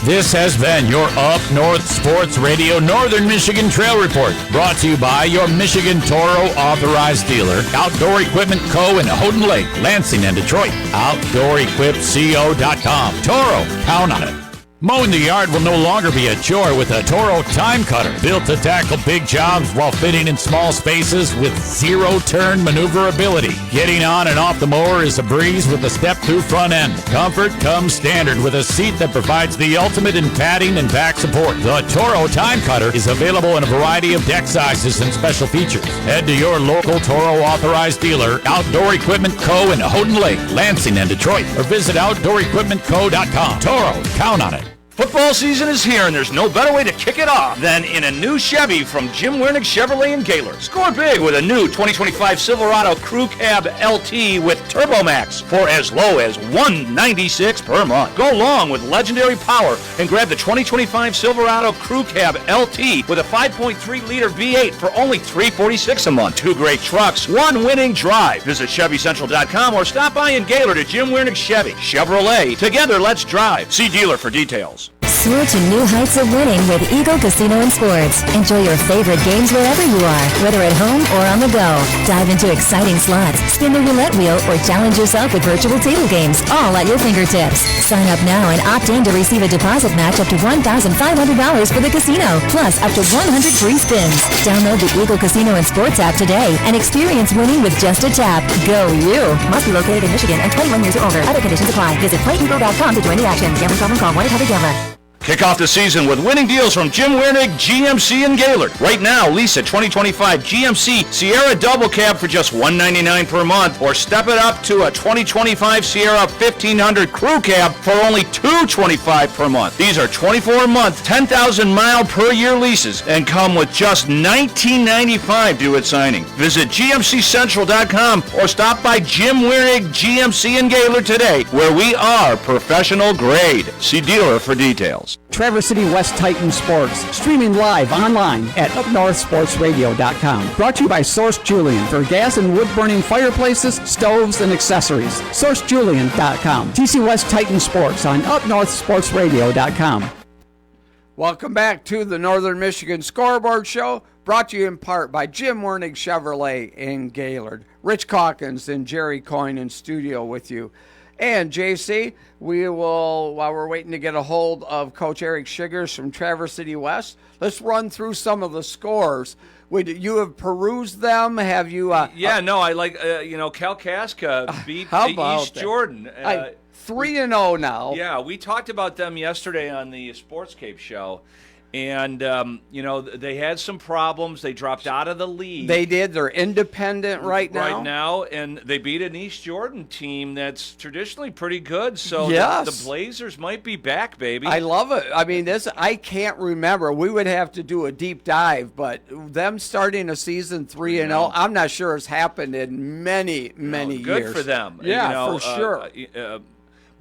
This has been your Up North Sports Radio Northern Michigan Trail Report, brought to you by your Michigan Toro authorized dealer, Outdoor Equipment Co. in Houghton Lake, Lansing, and Detroit. OutdoorEquipCO.com. Toro, count on it. Mowing the yard will no longer be a chore with a Toro Time Cutter, built to tackle big jobs while fitting in small spaces with zero-turn maneuverability. Getting on and off the mower is a breeze with a step-through front end. Comfort comes standard with a seat that provides the ultimate in padding and back support. The Toro Time Cutter is available in a variety of deck sizes and special features. Head to your local Toro authorized dealer, Outdoor Equipment Co. in Houghton Lake, Lansing, and Detroit, or visit OutdoorEquipmentCo.com. Toro, count on it. Football season is here, and there's no better way to kick it off than in a new Chevy from Jim Wernick Chevrolet in Gaylord. Score big with a new 2025 Silverado Crew Cab LT with TurboMax for as low as $196 per month. Go long with legendary power and grab the 2025 Silverado Crew Cab LT with a 5.3-liter V8 for only $346 a month. 2 great trucks, 1 winning drive. Visit ChevyCentral.com or stop by in Gaylord at Jim Wernick Chevy. Chevrolet. Together, let's drive. See dealer for details. Soar to new heights of winning with Eagle Casino and Sports. Enjoy your favorite games wherever you are, whether at home or on the go. Dive into exciting slots, spin the roulette wheel, or challenge yourself with virtual table games, all at your fingertips. Sign up now and opt in to receive a deposit match up to $1,500 for the casino, plus up to 100 free spins. Download the Eagle Casino and Sports app today and experience winning with just a tap. Go you! Must be located in Michigan and 21 years or older. Other conditions apply. Visit playeagle.com to join the action. Gambling problem, call 1-800-GAMBLER. Kick off the season with winning deals from Jim Wernick GMC in Gaylord. Right now, lease a 2025 GMC Sierra Double Cab for just $199 per month, or step it up to a 2025 Sierra 1500 Crew Cab for only $225 per month. These are 24-month, 10,000-mile per year leases and come with just $19.95 due at signing. Visit GMCCentral.com or stop by Jim Wernick GMC in Gaylord today, where we are professional grade. See dealer for details. details. Traverse City West Titan Sports, streaming live online at upnorthsportsradio.com. Brought to you by Source Julian for gas and wood-burning fireplaces, stoves, and accessories. SourceJulian.com. TC West Titan Sports on upnorthsportsradio.com. Welcome back to the Northern Michigan Scoreboard Show, brought to you in part by Jim Wernig Chevrolet in Gaylord. Rich Calkins and Jerry Coyne in studio with you. And JC, we will, while we're waiting to get a hold of Coach Eric Shiggers from Traverse City West, let's run through some of the scores. You have perused them? Have you? I like, Kalkaska beat East Jordan. 3-0 now. Yeah, we talked about them yesterday on the Sportscape show. And, they had some problems. They dropped out of the league. They did. They're independent right now. And they beat an East Jordan team that's traditionally pretty good. So yes. the Blazers might be back, baby. I love it. I mean, I can't remember. We would have to do a deep dive, but them starting a season 3-0, I'm not sure it's happened in many years. Good for them. Yeah, for sure.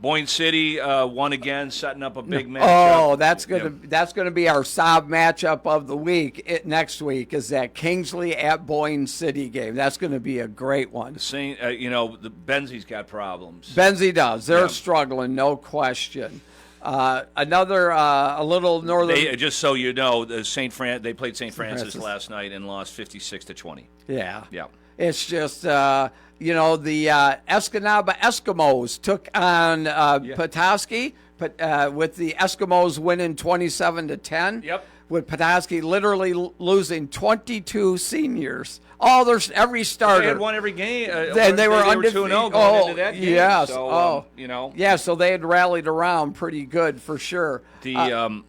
Boyne City won again, setting up a big matchup. Oh, that's gonna be our sob matchup of the week. Next week is that Kingsley at Boyne City game. That's going to be a great one. The Benzie's got problems. Benzie does. They're struggling, no question. Another a little northern. Just so you know, they played St. Francis last night and lost 56-20. Yeah. Yeah. It's just, the Escanaba Eskimos took on Petoskey, with the Eskimos winning 27-10. Yep. With Petoskey literally losing 22 seniors. Every starter. They had won every game. And they were 2-0 going into that game. Yes. So, Yeah, so they had rallied around pretty good for sure. The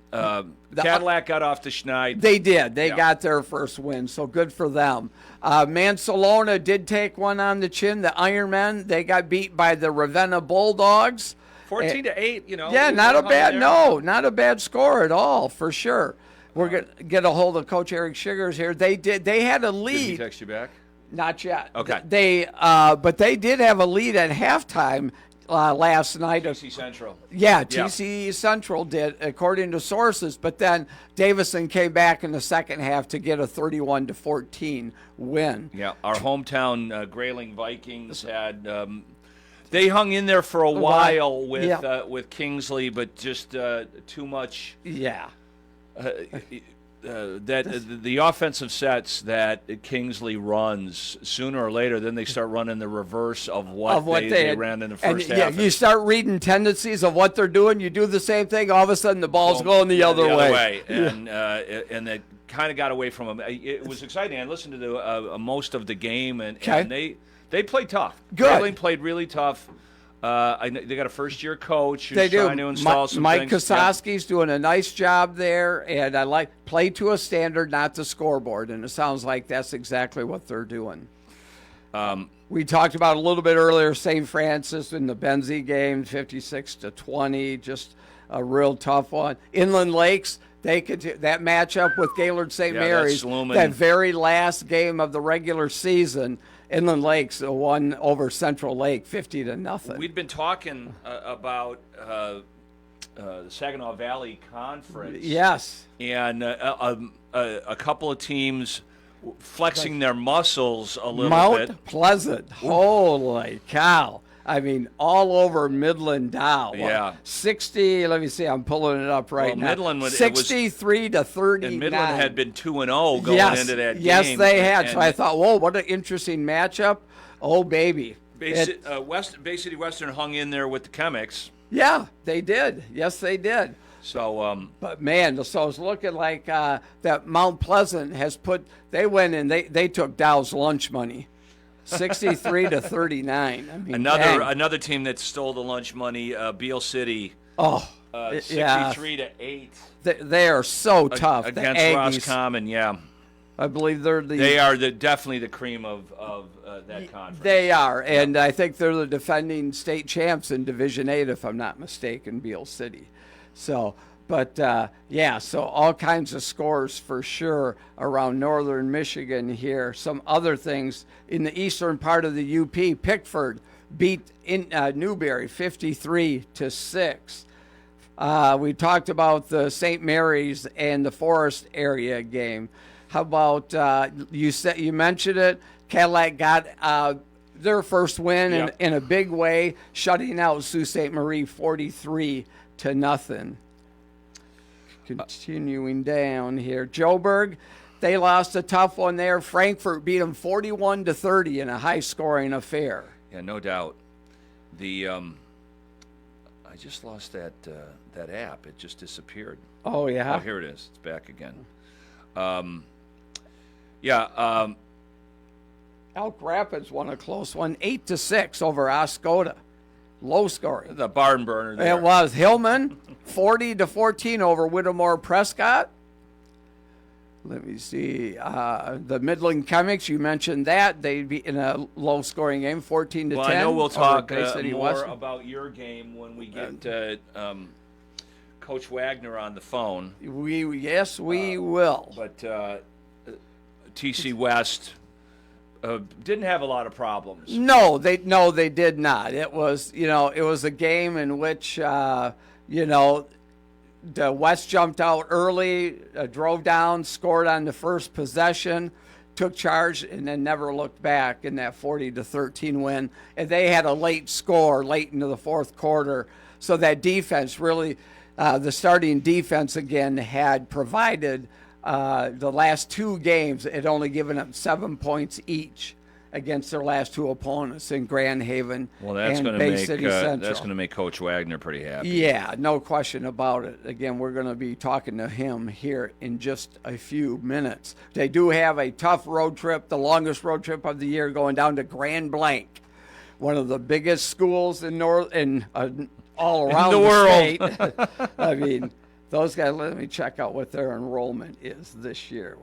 Cadillac got off the Schneid. They did. They got their first win, so good for them. Mansalona did take one on the chin. The Ironmen, they got beat by the Ravenna Bulldogs. 14-8, Yeah, not a bad score at all, for sure. We're going to get a hold of Coach Eric Shiggers here. They had a lead. Did he text you back? Not yet. Okay. But they did have a lead at halftime last night. TC Central. Yeah, TC Central did, according to sources. But then Davison came back in the second half to get a 31-14 win. Yeah, our hometown Grayling Vikings had. They hung in there for a while with Kingsley, but just too much. Yeah. The offensive sets that Kingsley runs, sooner or later, then they start running the reverse of what they ran in the first half. Yeah, you start reading tendencies of what they're doing. You do the same thing. All of a sudden, the ball's going the other way. And they kind of got away from them. It was exciting. I listened to most of the game, and they played tough. Good. Grayling played really tough. They got a first-year coach who's trying to install some Mike things. Kosowski's doing a nice job there, and I like play to a standard, not the scoreboard, and it sounds like that's exactly what they're doing. We talked about a little bit earlier St. Francis in the Benzie game, 56-20, just a real tough one. Inland Lakes, that matchup with Gaylord St. Mary's, that very last game of the regular season. Inland Lakes won over Central Lake 50-0. We'd been talking about the Saginaw Valley Conference. Yes. And a couple of teams flexing their muscles a little bit. Mount Pleasant. Holy cow. I mean, all over Midland Dow. Yeah. 60, let me see, I'm pulling it up now. Midland 63-39. And Midland had been 2-0 going into that game. Yes, they had. So I thought, whoa, what an interesting matchup. Oh, baby. Bay City Western hung in there with the Chemics. Yeah, they did. Yes, they did. So, but man, so it's looking like that Mount Pleasant they went and they took Dow's lunch money. 63-39. I mean, another team that stole the lunch money, Beale City. 63-8. They are so tough against Roscommon. Yeah, I believe they are definitely the cream of that conference. They are, and I think they're the defending state champs in Division 8, if I'm not mistaken, Beale City. So. But, so all kinds of scores for sure around northern Michigan here. Some other things in the eastern part of the UP. Pickford beat Newberry 53-6. We talked about the St. Mary's and the Forest area game. How about you mentioned it? Cadillac got their first win in a big way, shutting out Sault Ste. Marie 43-0. Continuing down here, Joburg, they lost a tough one there. Frankfurt beat them 41-30 in a high-scoring affair. Yeah, no doubt. I just lost that app. It just disappeared. Oh, yeah? Oh, here it is. It's back again. Elk Rapids won a close one, 8-6 over Oscoda. Low scoring. The barn burner there. It was. Hillman, 40-14 over Whittemore Prescott. Let me see. The Midland Chemics, you mentioned that. They beat in a low-scoring game, 14-10. Well, I know we'll talk more West. About your game when we get Coach Wagner on the phone. We will. But TC West didn't have a lot of problems. No, they did not. It was a game in which the West jumped out early, drove down, scored on the first possession, took charge, and then never looked back in that 40-13 win. And they had a late score late into the fourth quarter. So that defense really, the starting defense again had provided the last two games. It only given up 7 points each against their last two opponents in Grand Haven and Bay City Central. That's going to make Coach Wagner pretty happy. Yeah, no question about it. Again, we're going to be talking to him here in just a few minutes. They do have a tough road trip, the longest road trip of the year, going down to Grand Blanc, one of the biggest schools in all around the world. State. I mean, those guys. Let me check out what their enrollment is this year.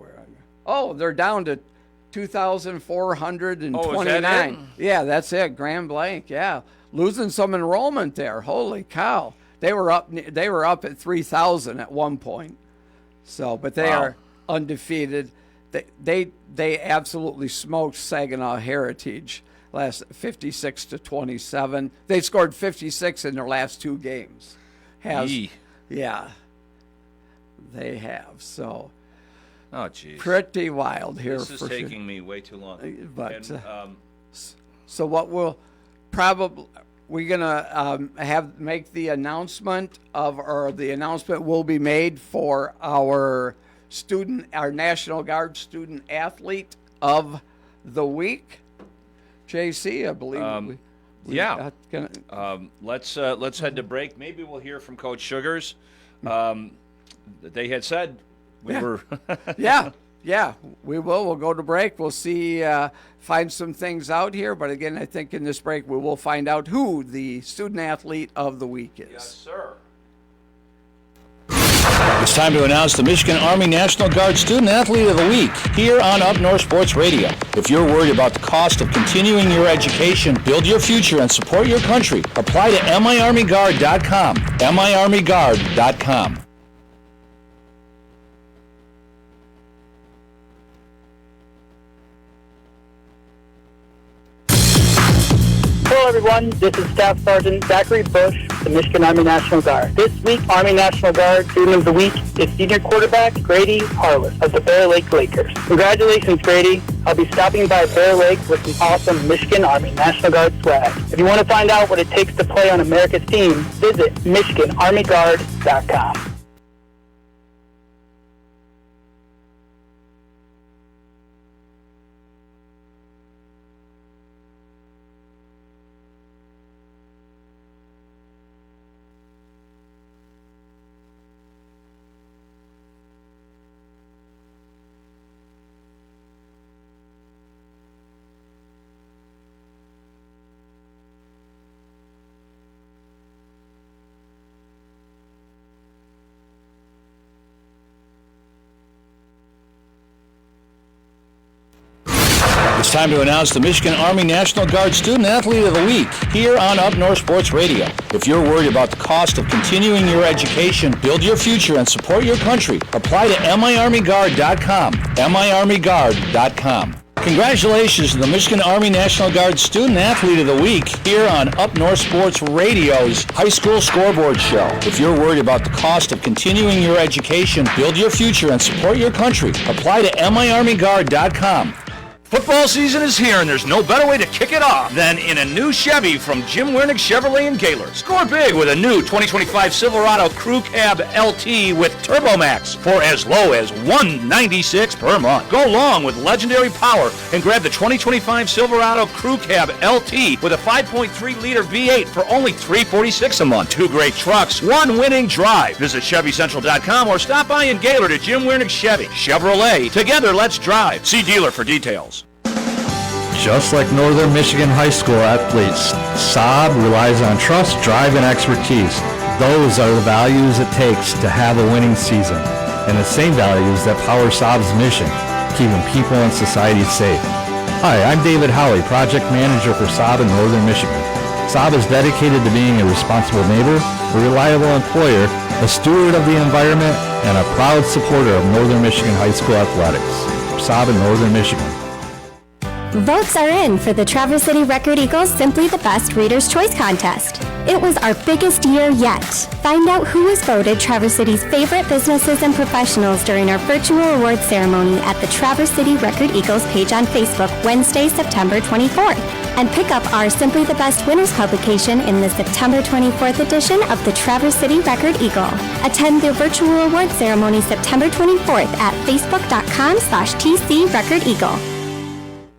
They're down to 2,429. Oh, is that it? Yeah, that's it. Grand Blanc. Yeah, losing some enrollment there. Holy cow! They were up at 3,000 at one point. So, but they are undefeated. They absolutely smoked Saginaw Heritage last 56-27. They scored 56 in their last two games. Yeah, they have. So. Oh, geez. Pretty wild here. This is taking me way too long. But so what we're gonna make the announcement the announcement will be made for our National Guard student athlete of the week, JC, I believe. Let's head to break. Maybe we'll hear from Coach Sugars. They had said. We will. We'll go to break. We'll see, find some things out here. But again, I think in this break we will find out who the student athlete of the week is. Yes, sir. It's time to announce the Michigan Army National Guard Student Athlete of the Week here on Up North Sports Radio. If you're worried about the cost of continuing your education, build your future, and support your country, apply to miarmyguard.com. miarmyguard.com. Hello everyone, this is Staff Sergeant Zachary Bush, the Michigan Army National Guard. This week, Army National Guard Student of the Week is senior quarterback Grady Harless of the Bear Lake Lakers. Congratulations, Grady. I'll be stopping by Bear Lake with some awesome Michigan Army National Guard swag. If you want to find out what it takes to play on America's team, visit MichiganArmyGuard.com. It's time to announce the Michigan Army National Guard Student Athlete of the Week here on Up North Sports Radio. If you're worried about the cost of continuing your education, build your future, and support your country, apply to miarmyguard.com. miarmyguard.com. Congratulations to the Michigan Army National Guard Student Athlete of the Week here on Up North Sports Radio's High School Scoreboard Show. If you're worried about the cost of continuing your education, build your future, and support your country, apply to miarmyguard.com. Football season is here, and there's no better way to kick it off than in a new Chevy from Jim Wernick Chevrolet in Gaylord. Score big with a new 2025 Silverado Crew Cab LT with TurboMax for as low as $196 per month. Go long with legendary power and grab the 2025 Silverado Crew Cab LT with a 5.3-liter V8 for only $346 a month. Two great trucks, one winning drive. Visit ChevyCentral.com or stop by in Gaylord at Jim Wernick Chevy. Chevrolet, together let's drive. See dealer for details. Just like Northern Michigan High School athletes, Saab relies on trust, drive, and expertise. Those are the values it takes to have a winning season, and the same values that power Saab's mission, keeping people and society safe. Hi, I'm David Howley, Project Manager for Saab in Northern Michigan. Saab is dedicated to being a responsible neighbor, a reliable employer, a steward of the environment, and a proud supporter of Northern Michigan High School athletics. Saab in Northern Michigan. Votes are in for the Traverse City Record Eagles Simply the Best Reader's Choice Contest. It was our biggest year yet. Find out who was voted Traverse City's favorite businesses and professionals during our virtual awards ceremony at the Traverse City Record Eagles page on Facebook Wednesday, September 24th. And pick up our Simply the Best Winners publication in the September 24th edition of the Traverse City Record Eagle. Attend the virtual awards ceremony September 24th at facebook.com/TC Record Eagle.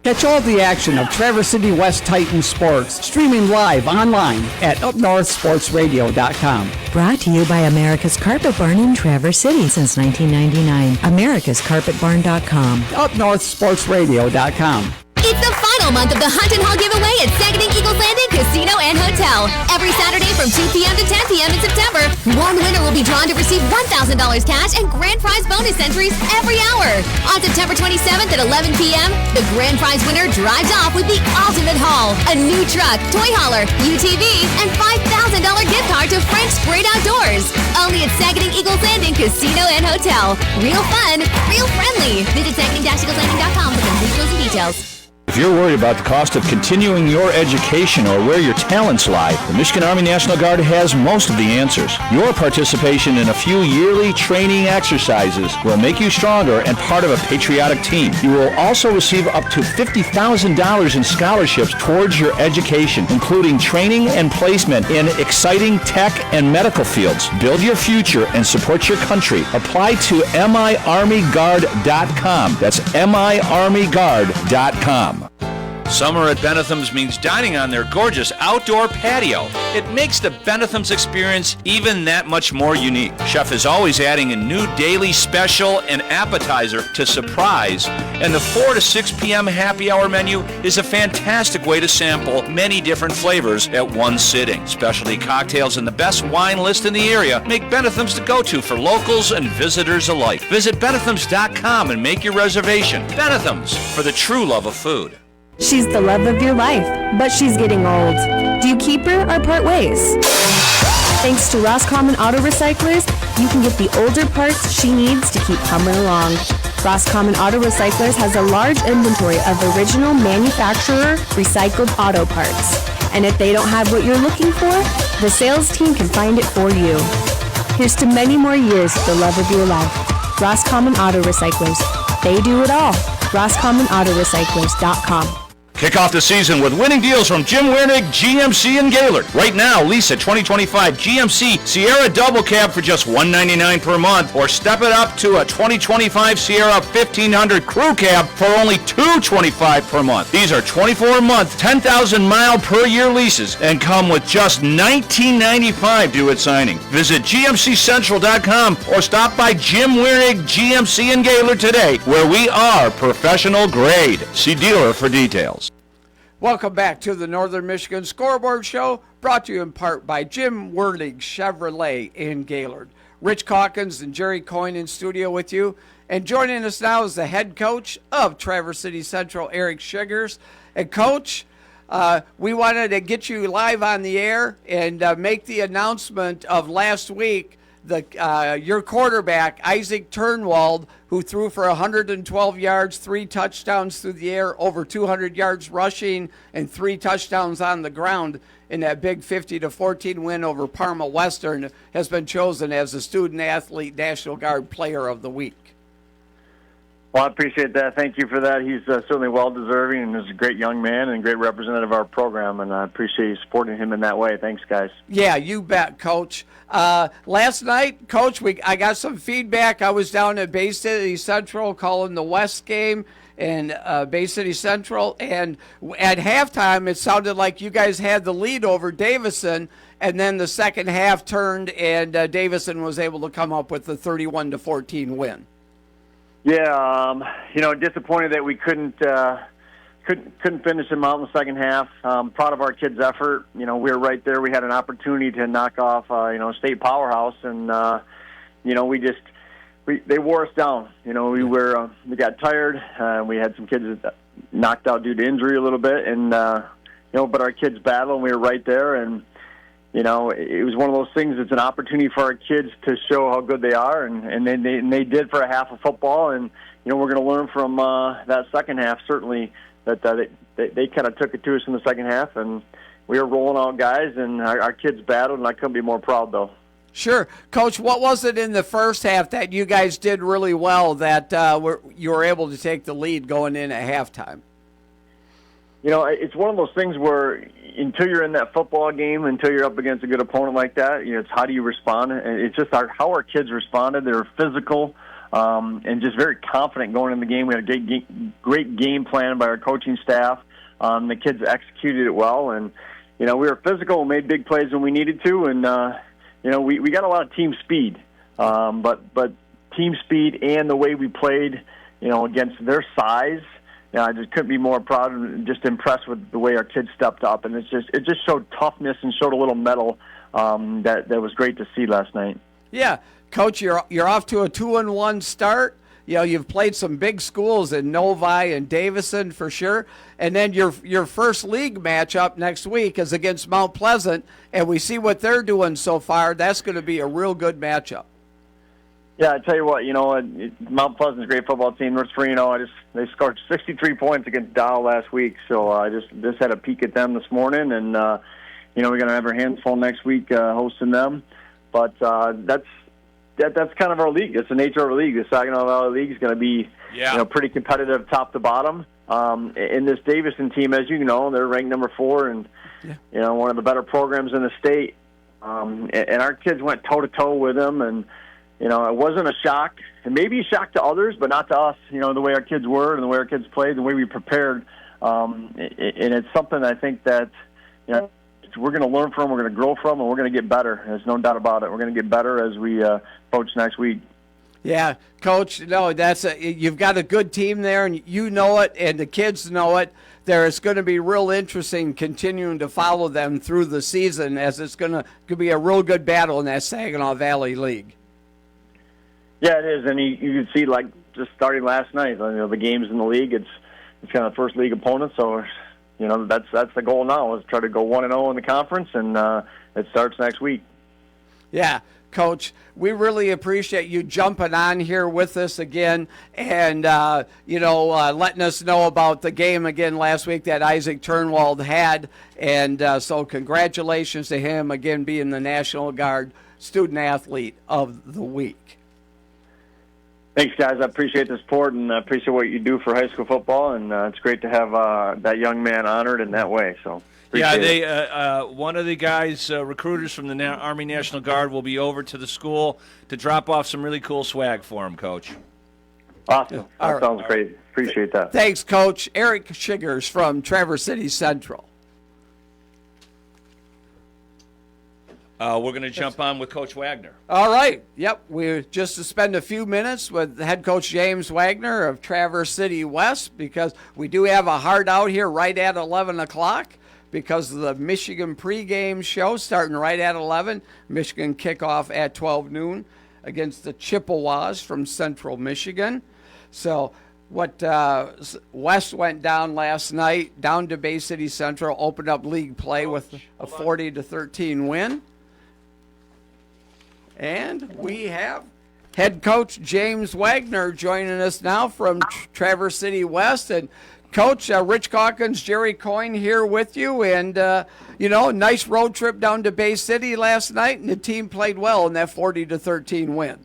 Catch all the action of Traverse City West Titan sports, streaming live online at upnorthsportsradio.com. Brought to you by America's Carpet Barn in Traverse City since 1999. AmericasCarpetBarn.com. upnorthsportsradio.com. It's the final month of the Hunt and Haul giveaway at Saginaw Eagles Landing Casino and Hotel. Every Saturday from 2 p.m. to 10 p.m. in September, one winner will be drawn to receive $1,000 cash and grand prize bonus entries every hour. On September 27th at 11 p.m., the grand prize winner drives off with the ultimate haul, a new truck, toy hauler, UTV, and $5,000 gift card to French Sprayed Outdoors. Only at Saginaw Eagles Landing Casino and Hotel. Real fun, real friendly. Visit Saginaw-EaglesLanding.com for complete rules and details. If you're worried about the cost of continuing your education or where your talents lie, the Michigan Army National Guard has most of the answers. Your participation in a few yearly training exercises will make you stronger and part of a patriotic team. You will also receive up to $50,000 in scholarships towards your education, including training and placement in exciting tech and medical fields. Build your future and support your country. Apply to miarmyguard.com. That's miarmyguard.com. Summer at Benetham's means dining on their gorgeous outdoor patio. It makes the Benetham's experience even that much more unique. Chef is always adding a new daily special and appetizer to surprise, and the 4 to 6 p.m. happy hour menu is a fantastic way to sample many different flavors at one sitting. Specialty cocktails and the best wine list in the area make Benetham's the go-to for locals and visitors alike. Visit Benethams.com and make your reservation. Benetham's, for the true love of food. She's the love of your life, but she's getting old. Do you keep her or part ways? Thanks to Roscommon Auto Recyclers, you can get the older parts she needs to keep humming along. Roscommon Auto Recyclers has a large inventory of original manufacturer recycled auto parts. And if they don't have what you're looking for, the sales team can find it for you. Here's to many more years of the love of your life. Roscommon Auto Recyclers. They do it all. RoscommonAutoRecyclers.com. Kick off the season with winning deals from Jim Wernick GMC in Gaylord. Right now, lease a 2025 GMC Sierra Double Cab for just $199 per month, or step it up to a 2025 Sierra 1500 Crew Cab for only $225 per month. These are 24-month, 10,000-mile per year leases and come with just $19.95 due at signing. Visit GMCCentral.com or stop by Jim Wernick GMC in Gaylord today, where we are professional grade. See dealer for details. Welcome back to the Northern Michigan Scoreboard Show, brought to you in part by Jim Wernig Chevrolet in Gaylord. Rich Calkins and Jerry Coyne in studio with you. And joining us now is the head coach of Traverse City Central, Eric Sugars. And Coach, we wanted to get you live on the air and make the announcement of last week your quarterback, Isaac Turnwald, who threw for 112 yards, 3 touchdowns through the air, over 200 yards rushing, and 3 touchdowns on the ground in that big 50-14 win over Parma Western, has been chosen as the Student Athlete National Guard Player of the Week. Well, I appreciate that. Thank you for that. He's certainly well-deserving and is a great young man and a great representative of our program, and I appreciate you supporting him in that way. Thanks, guys. Yeah, you bet, Coach. Last night, Coach, I got some feedback. I was down at Bay City Central calling the West game and Bay City Central, and at halftime it sounded like you guys had the lead over Davison, and then the second half turned and Davison was able to come up with the 31-14 win. Yeah, disappointed that we couldn't finish them out in the second half. Proud of our kids' effort. We were right there. We had an opportunity to knock off, state powerhouse, and they wore us down. We got tired. We had some kids that knocked out due to injury a little bit, and but our kids battled, and we were right there. And it was one of those things. It's an opportunity for our kids to show how good they are, and they did for a half of football. And we're going to learn from that second half. Certainly, that they kind of took it to us in the second half, and we were rolling out guys, and our kids battled, and I couldn't be more proud, though. Sure. Coach, what was it in the first half that you guys did really well that you were able to take the lead going in at halftime? It's one of those things where until you're in that football game, until you're up against a good opponent like that, it's how do you respond? And it's just how our kids responded. They were physical and just very confident going in the game. We had a great game plan by our coaching staff. The kids executed it well, and we were physical and made big plays when we needed to, and we got a lot of team speed, but team speed and the way we played, against their size. I just couldn't be more proud and just impressed with the way our kids stepped up, and it just showed toughness and showed a little mettle that was great to see last night. Yeah, Coach, you're off to a 2-1 start. You've played some big schools in Novi and Davison for sure, and then your first league matchup next week is against Mount Pleasant, and we see what they're doing so far. That's going to be a real good matchup. Yeah, I tell you what, Mount Pleasant's a great football team. They're 3-0. They scored 63 points against Dow last week, so I just had a peek at them this morning, and we're going to have our hands full next week hosting them. But that's kind of our league. It's the nature of our league. The Saginaw Valley League is going to be pretty competitive top to bottom. In this Davison team, as you know, they're ranked number 4 and one of the better programs in the state. And our kids went toe-to-toe with them, and it wasn't a shock. And maybe a shock to others, but not to us, the way our kids were and the way our kids played, the way we prepared. And it's something I think that, we're going to learn from, we're going to grow from, and we're going to get better. There's no doubt about it. We're going to get better as we coach next week. Yeah, Coach, you've got a good team there, and you know it, and the kids know it. It's going to be real interesting continuing to follow them through the season, as it's going to be a real good battle in that Saginaw Valley League. Yeah, it is, and you can see, just starting last night, the games in the league, it's kind of the first league opponent, so that's the goal now, is try to go 1-0 in the conference, and it starts next week. Yeah, Coach, we really appreciate you jumping on here with us again and, letting us know about the game again last week that Isaac Turnwald had. And so congratulations to him, again, being the National Guard Student Athlete of the Week. Thanks, guys. I appreciate the support, and I appreciate what you do for high school football, and it's great to have that young man honored in that way. So, one of the guys, recruiters from the Army National Guard, will be over to the school to drop off some really cool swag for him, Coach. Awesome. That sounds great. Appreciate that. Thanks, Coach. Eric Shiggers from Traverse City Central. We're going to jump on with Coach Wagner. All right. Yep. We just to spend a few minutes with head coach James Wagner of Traverse City West, because we do have a hard out here right at 11 o'clock because of the Michigan pregame show starting right at 11. Michigan kickoff at 12 noon against the Chippewas from Central Michigan. So what West went down last night, down to Bay City Central, opened up league play with a 40-13 win. And we have head coach James Wagner joining us now from Traverse City West. And Coach, Rich Calkins, Jerry Coyne here with you. And, nice road trip down to Bay City last night, and the team played well in that 40-13 win.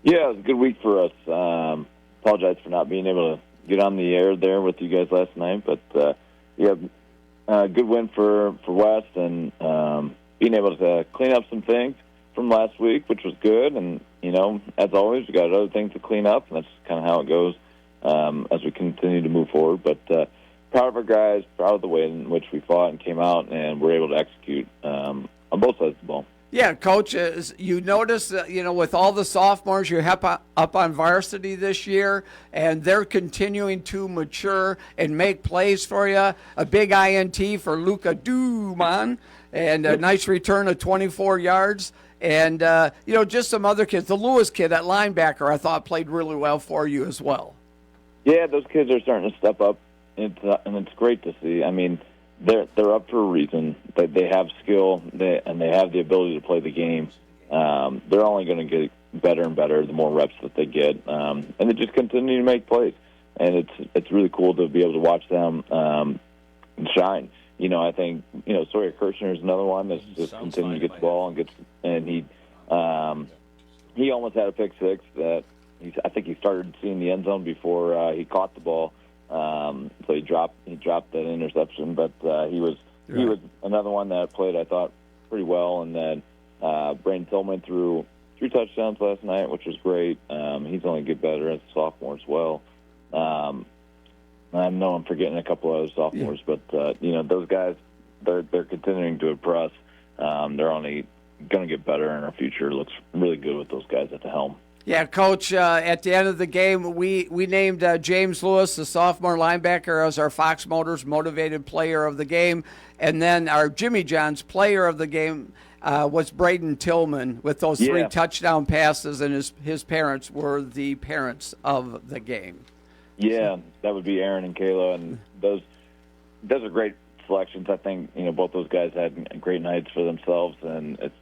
Yeah, it was a good week for us. Apologize for not being able to get on the air there with you guys last night. But, good win for West, and being able to clean up some things from last week, which was good. And, as always, we got other things to clean up, and that's kind of how it goes as we continue to move forward. But proud of our guys, proud of the way in which we fought and came out and were able to execute on both sides of the ball. Yeah, Coach, you notice, with all the sophomores you have up on varsity this year, and they're continuing to mature and make plays for you. A big INT for Luca Duman, and a nice return of 24 yards. And, just some other kids. The Lewis kid at linebacker, I thought, played really well for you as well. Yeah, those kids are starting to step up, and it's great to see. I mean, they're up for a reason. They have skill, and they have the ability to play the game. They're only going to get better and better the more reps that they get, and they just continue to make plays. And it's really cool to be able to watch them shine. I think Sawyer Kirshner is another one that's just continuing to get the ball and he almost had a pick six that I think he started seeing the end zone before he caught the ball. So he dropped that interception, but he was another one that played, I thought, pretty well. And then Braden Tillman threw 3 touchdowns last night, which was great. He's only get better as a sophomore as well. I know I'm forgetting a couple other sophomores, but those guys, they're continuing to impress. They're only going to get better, and our future looks really good with those guys at the helm. Yeah, Coach, at the end of the game, we named James Lewis, the sophomore linebacker, as our Fox Motors Motivated Player of the Game. And then our Jimmy John's Player of the Game was Braden Tillman with those 3 touchdown passes, and his parents were the parents of the game. Yeah, that would be Aaron and Kayla, and those are great selections. I think both those guys had great nights for themselves, and it's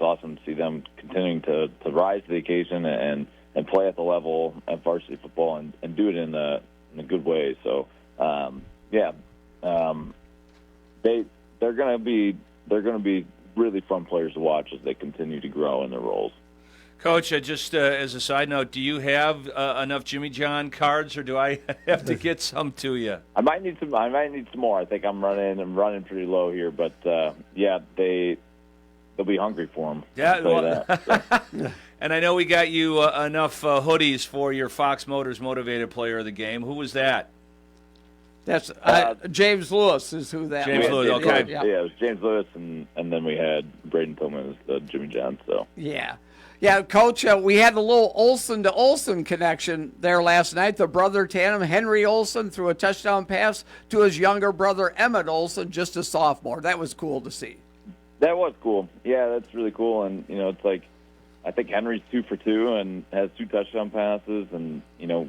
awesome to see them continuing to rise to the occasion and play at the level of varsity football and do it in a good way. So they're going to be really fun players to watch as they continue to grow in their roles. Coach, just as a side note, do you have enough Jimmy John cards, or do I have to get some to you? I might need some more. I think I'm running pretty low here, but they'll be hungry for them. Yeah, and I know we got you enough hoodies for your Fox Motors Motivated Player of the Game. Who was that? That's James Lewis is who that James was. Lewis, okay. Yeah, it was James Lewis, and then we had Braden Tillman as Jimmy John. So yeah, Coach, we had a little Olsen to Olsen connection there last night. The brother tandem, Henry Olsen, threw a touchdown pass to his younger brother Emmett Olsen, just a sophomore. That was cool to see. That was cool. Yeah, that's really cool. And, it's like, I think Henry's 2 for 2 and has 2 touchdown passes and,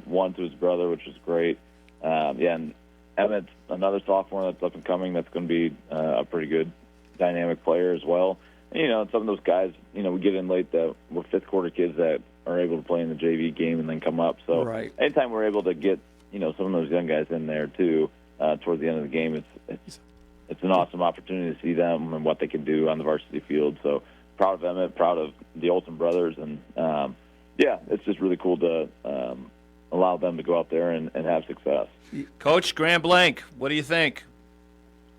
one to his brother, which is great. And Emmett's another sophomore that's up and coming that's going to be a pretty good dynamic player as well. And, some of those guys, we get in late that we're fifth-quarter kids that are able to play in the JV game and then come up. So anytime we're able to get, some of those young guys in there, too, towards the end of the game, it's an awesome opportunity to see them and what they can do on the varsity field. So proud of Emmett, proud of the Olsen brothers, and it's just really cool to allow them to go out there and have success. Coach Graham Blank, what do you think?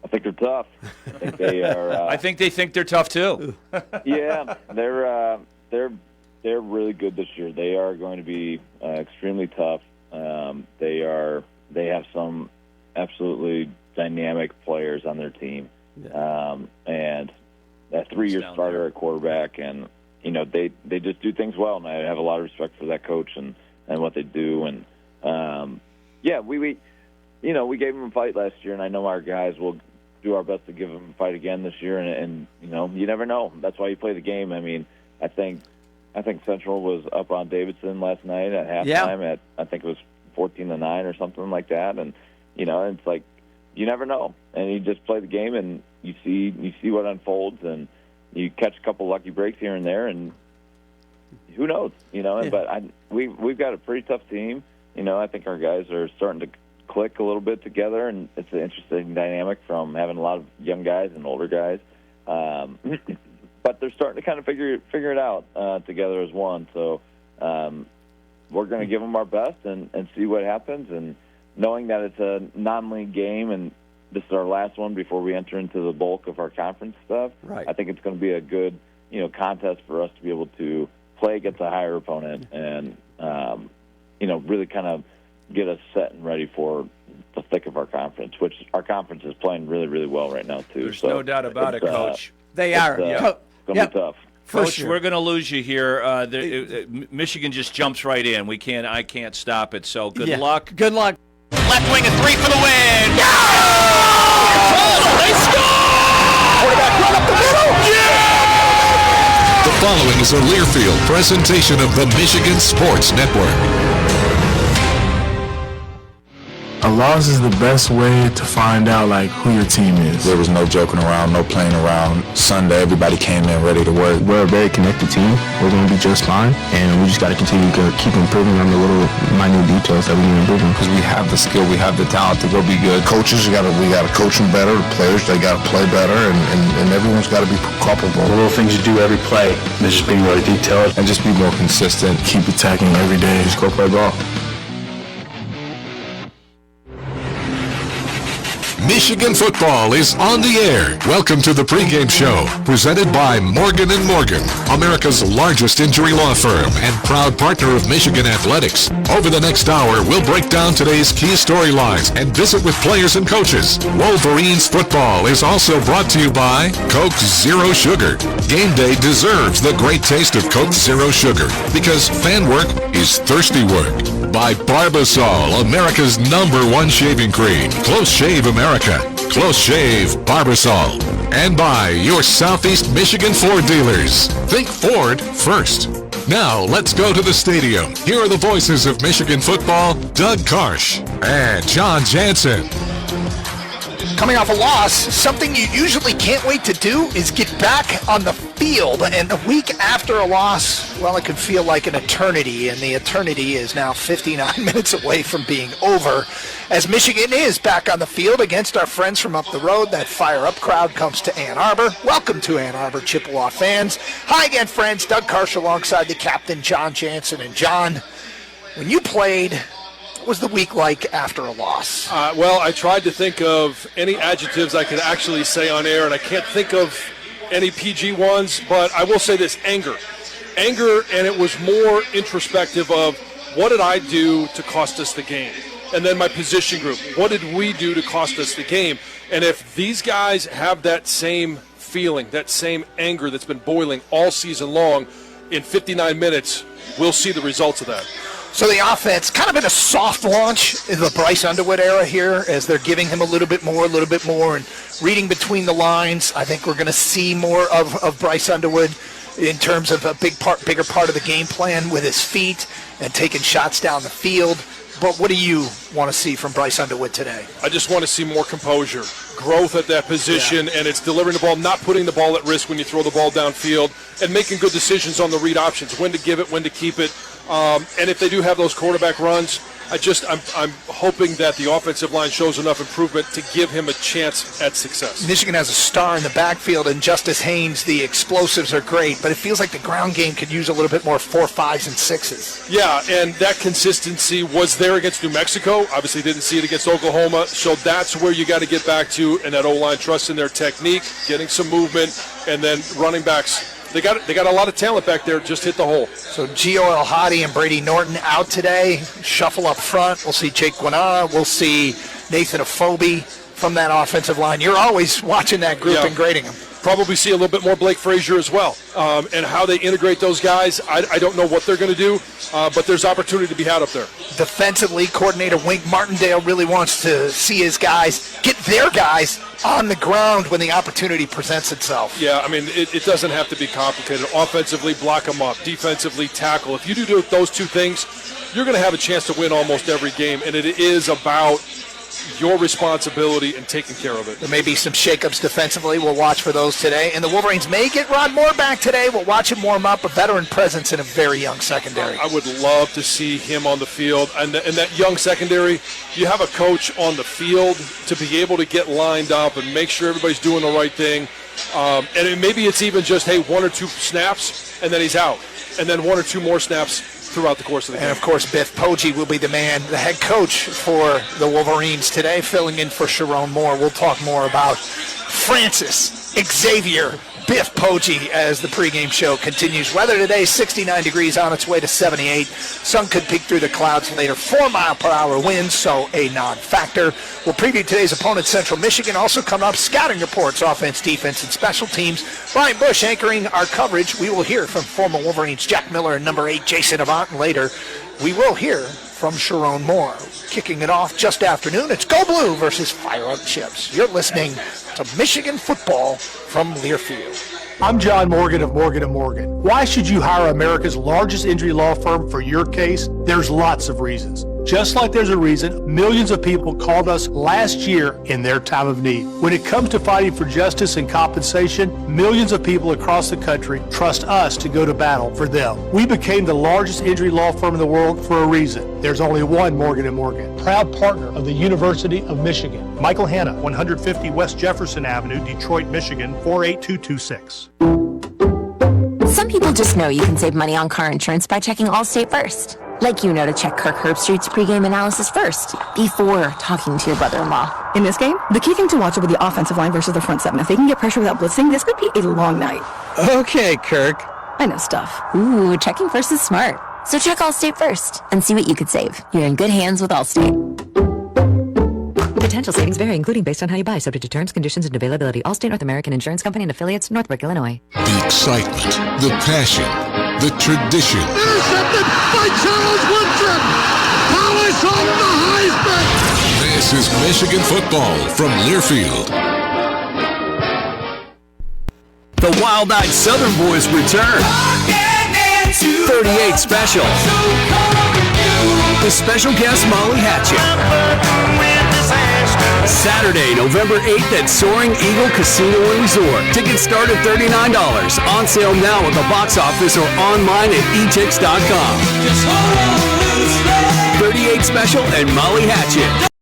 I think they're tough. I think they are. I think they think they're tough too. Yeah, they're really good this year. They are going to be extremely tough. They have some absolutely dynamic players on their team, and that 3-year starter at quarterback, and they just do things well, and I have a lot of respect for that coach and what they do. And we gave them a fight last year, and I know our guys will do our best to give them a fight again this year. And you never know. That's why you play the game. I mean, I think Central was up on Davidson last night at halftime at I think it was 14-9 or something like that, and it's like, you never know, and you just play the game, and you see what unfolds, and you catch a couple lucky breaks here and there, and who knows, Yeah. But we've got a pretty tough team. I think our guys are starting to click a little bit together, and it's an interesting dynamic from having a lot of young guys and older guys. But they're starting to kind of figure it out together as one. So we're going to give them our best and see what happens. And knowing that it's a non-league game and this is our last one before we enter into the bulk of our conference stuff, right. I think it's going to be a good contest for us to be able to play against a higher opponent and really kind of get us set and ready for the thick of our conference, which our conference is playing really, really well right now, too. There's no doubt about it, Coach. They are. It's going to be tough. Coach, sure. we're going to lose you here. Michigan just jumps right in. I can't stop it. So good luck. Good luck. Left wing, a 3 for the win. They score! Quarterback run up the middle. The following is a Learfield presentation of the Michigan Sports Network. A loss is the best way to find out who your team is. There was no joking around, no playing around. Sunday, everybody came in ready to work. We're a very connected team. We're going to be just fine, and we just got to continue to keep improving on the little minute details that we can improve on. Because we have the skill, we have the talent to go be good. Coaches, we got to coach them better. The players, they got to play better, and everyone's got to be culpable. The little things you do every play, and just being really detailed, and just be more consistent. Keep attacking every day. Just go play ball. Michigan football is on the air. Welcome to the pregame show, presented by Morgan & Morgan, America's largest injury law firm and proud partner of Michigan Athletics. Over the next hour, we'll break down today's key storylines and visit with players and coaches. Wolverines football is also brought to you by Coke Zero Sugar. Game day deserves the great taste of Coke Zero Sugar because fan work is thirsty work. By Barbasol, America's #1 shaving cream. Close Shave America. Close Shave Barbasol. And by your Southeast Michigan Ford dealers. Think Ford first. Now, let's go to the stadium. Here are the voices of Michigan football, Doug Karsh and John Jansen. Coming off a loss, something you usually can't wait to do is get back on the field. And a week after a loss, well, it could feel like an eternity. And the eternity is now 59 minutes away from being over, as Michigan is back on the field against our friends from up the road. That fire-up crowd comes to Ann Arbor. Welcome to Ann Arbor, Chippewa fans. Hi again, friends. Doug Karsh alongside the captain, John Jansen. And John, when you played, what was the week like after a loss? Well, I tried to think of any adjectives I could actually say on air, and I can't think of any PG ones, but I will say this: anger, and it was more introspective of what did I do to cost us the game, and then my position group, what did we do to cost us the game? And if these guys have that same feeling, that same anger that's been boiling all season long, in 59 minutes, we'll see the results of that. So the offense kind of in a soft launch in the Bryce Underwood era here, as they're giving him a little bit more, and reading between the lines. I think we're going to see more of Bryce Underwood in terms of a bigger part of the game plan with his feet and taking shots down the field. But what do you want to see from Bryce Underwood today? I just want to see more composure, growth at that position, and it's delivering the ball, not putting the ball at risk when you throw the ball downfield, and making good decisions on the read options, when to give it, when to keep it. And if they do have those quarterback runs, I'm hoping that the offensive line shows enough improvement to give him a chance at success. Michigan has a star in the backfield, and Justice Haynes. The explosives are great, but it feels like the ground game could use a little bit more 4s, 5s, and 6s. Yeah, and that consistency was there against New Mexico. Obviously didn't see it against Oklahoma, so that's where you got to get back to, and that O-line trust in their technique, getting some movement, and then running backs. They got a lot of talent back there. Just hit the hole. So Gio El-Hadi and Brady Norton out today. Shuffle up front. We'll see Jake Guinar. We'll see Nathan Afobe from that offensive line. You're always watching that group and grading them. Probably see a little bit more Blake Frazier as well. And how they integrate those guys, I don't know what they're going to do, but there's opportunity to be had up there. Defensively, coordinator Wink Martindale really wants to see his guys get their guys on the ground when the opportunity presents itself. Yeah, I mean, it doesn't have to be complicated. Offensively, block them up. Defensively, tackle. If you do those two things, you're going to have a chance to win almost every game, and it is about your responsibility in taking care of it. There may be some shakeups defensively. We'll watch for those today. And the Wolverines may get Rod Moore back today. We'll watch him warm up. A veteran presence in a very young secondary. I would love to see him on the field. And that young secondary, you have a coach on the field to be able to get lined up and make sure everybody's doing the right thing. And maybe it's even just, hey, 1 or 2 snaps, and then he's out. And then 1 or 2 more snaps throughout the course of the game. And, of course, Biff Poggi will be the man, the head coach for the Wolverines today, filling in for Sharon Moore. We'll talk more about Francis Xavier Biff Poggi as the pregame show continues. Weather today, 69 degrees, on its way to 78. Sun could peek through the clouds later. 4-mile-per-hour winds, so a non-factor. We'll preview today's opponent, Central Michigan. Also coming up, scouting reports, offense, defense, and special teams. Brian Bush anchoring our coverage. We will hear from former Wolverines Jack Miller and number 8 Jason Avant. And later, we will hear from Sharon Moore. Kicking it off just afternoon, it's Go Blue versus Fire Up Chips. You're listening to Michigan football from Learfield. I'm John Morgan of Morgan & Morgan. Why should you hire America's largest injury law firm for your case? There's lots of reasons. Just like there's a reason millions of people called us last year in their time of need. When it comes to fighting for justice and compensation, millions of people across the country trust us to go to battle for them. We became the largest injury law firm in the world for a reason. There's only one Morgan & Morgan, proud partner of the University of Michigan. Michael Hanna, 150 West Jefferson Avenue, Detroit, Michigan, 48226. Some people just know you can save money on car insurance by checking Allstate first. Like you know to check Kirk Herbstreit's pregame analysis first, before talking to your brother-in-law. In this game, the key thing to watch will be the offensive line versus the front seven. If they can get pressure without blitzing, this could be a long night. Okay, Kirk. I know stuff. Ooh, checking first is smart. So check Allstate first and see what you could save. You're in good hands with Allstate. Potential savings vary, including based on how you buy, subject to terms, conditions, and availability. Allstate North American Insurance Company and affiliates, Northbrook, Illinois. The excitement, the passion, the tradition. Intercepted by Charles Woodson. Powers on the Heisman. This is Michigan football from Learfield. The Wild-Eyed Southern Boys return. 38 Special. The special guest Molly Hatchet. Saturday, November 8th at Soaring Eagle Casino and Resort. Tickets start at $39. On sale now at the box office or online at etix.com. 38 Special and Molly Hatchet.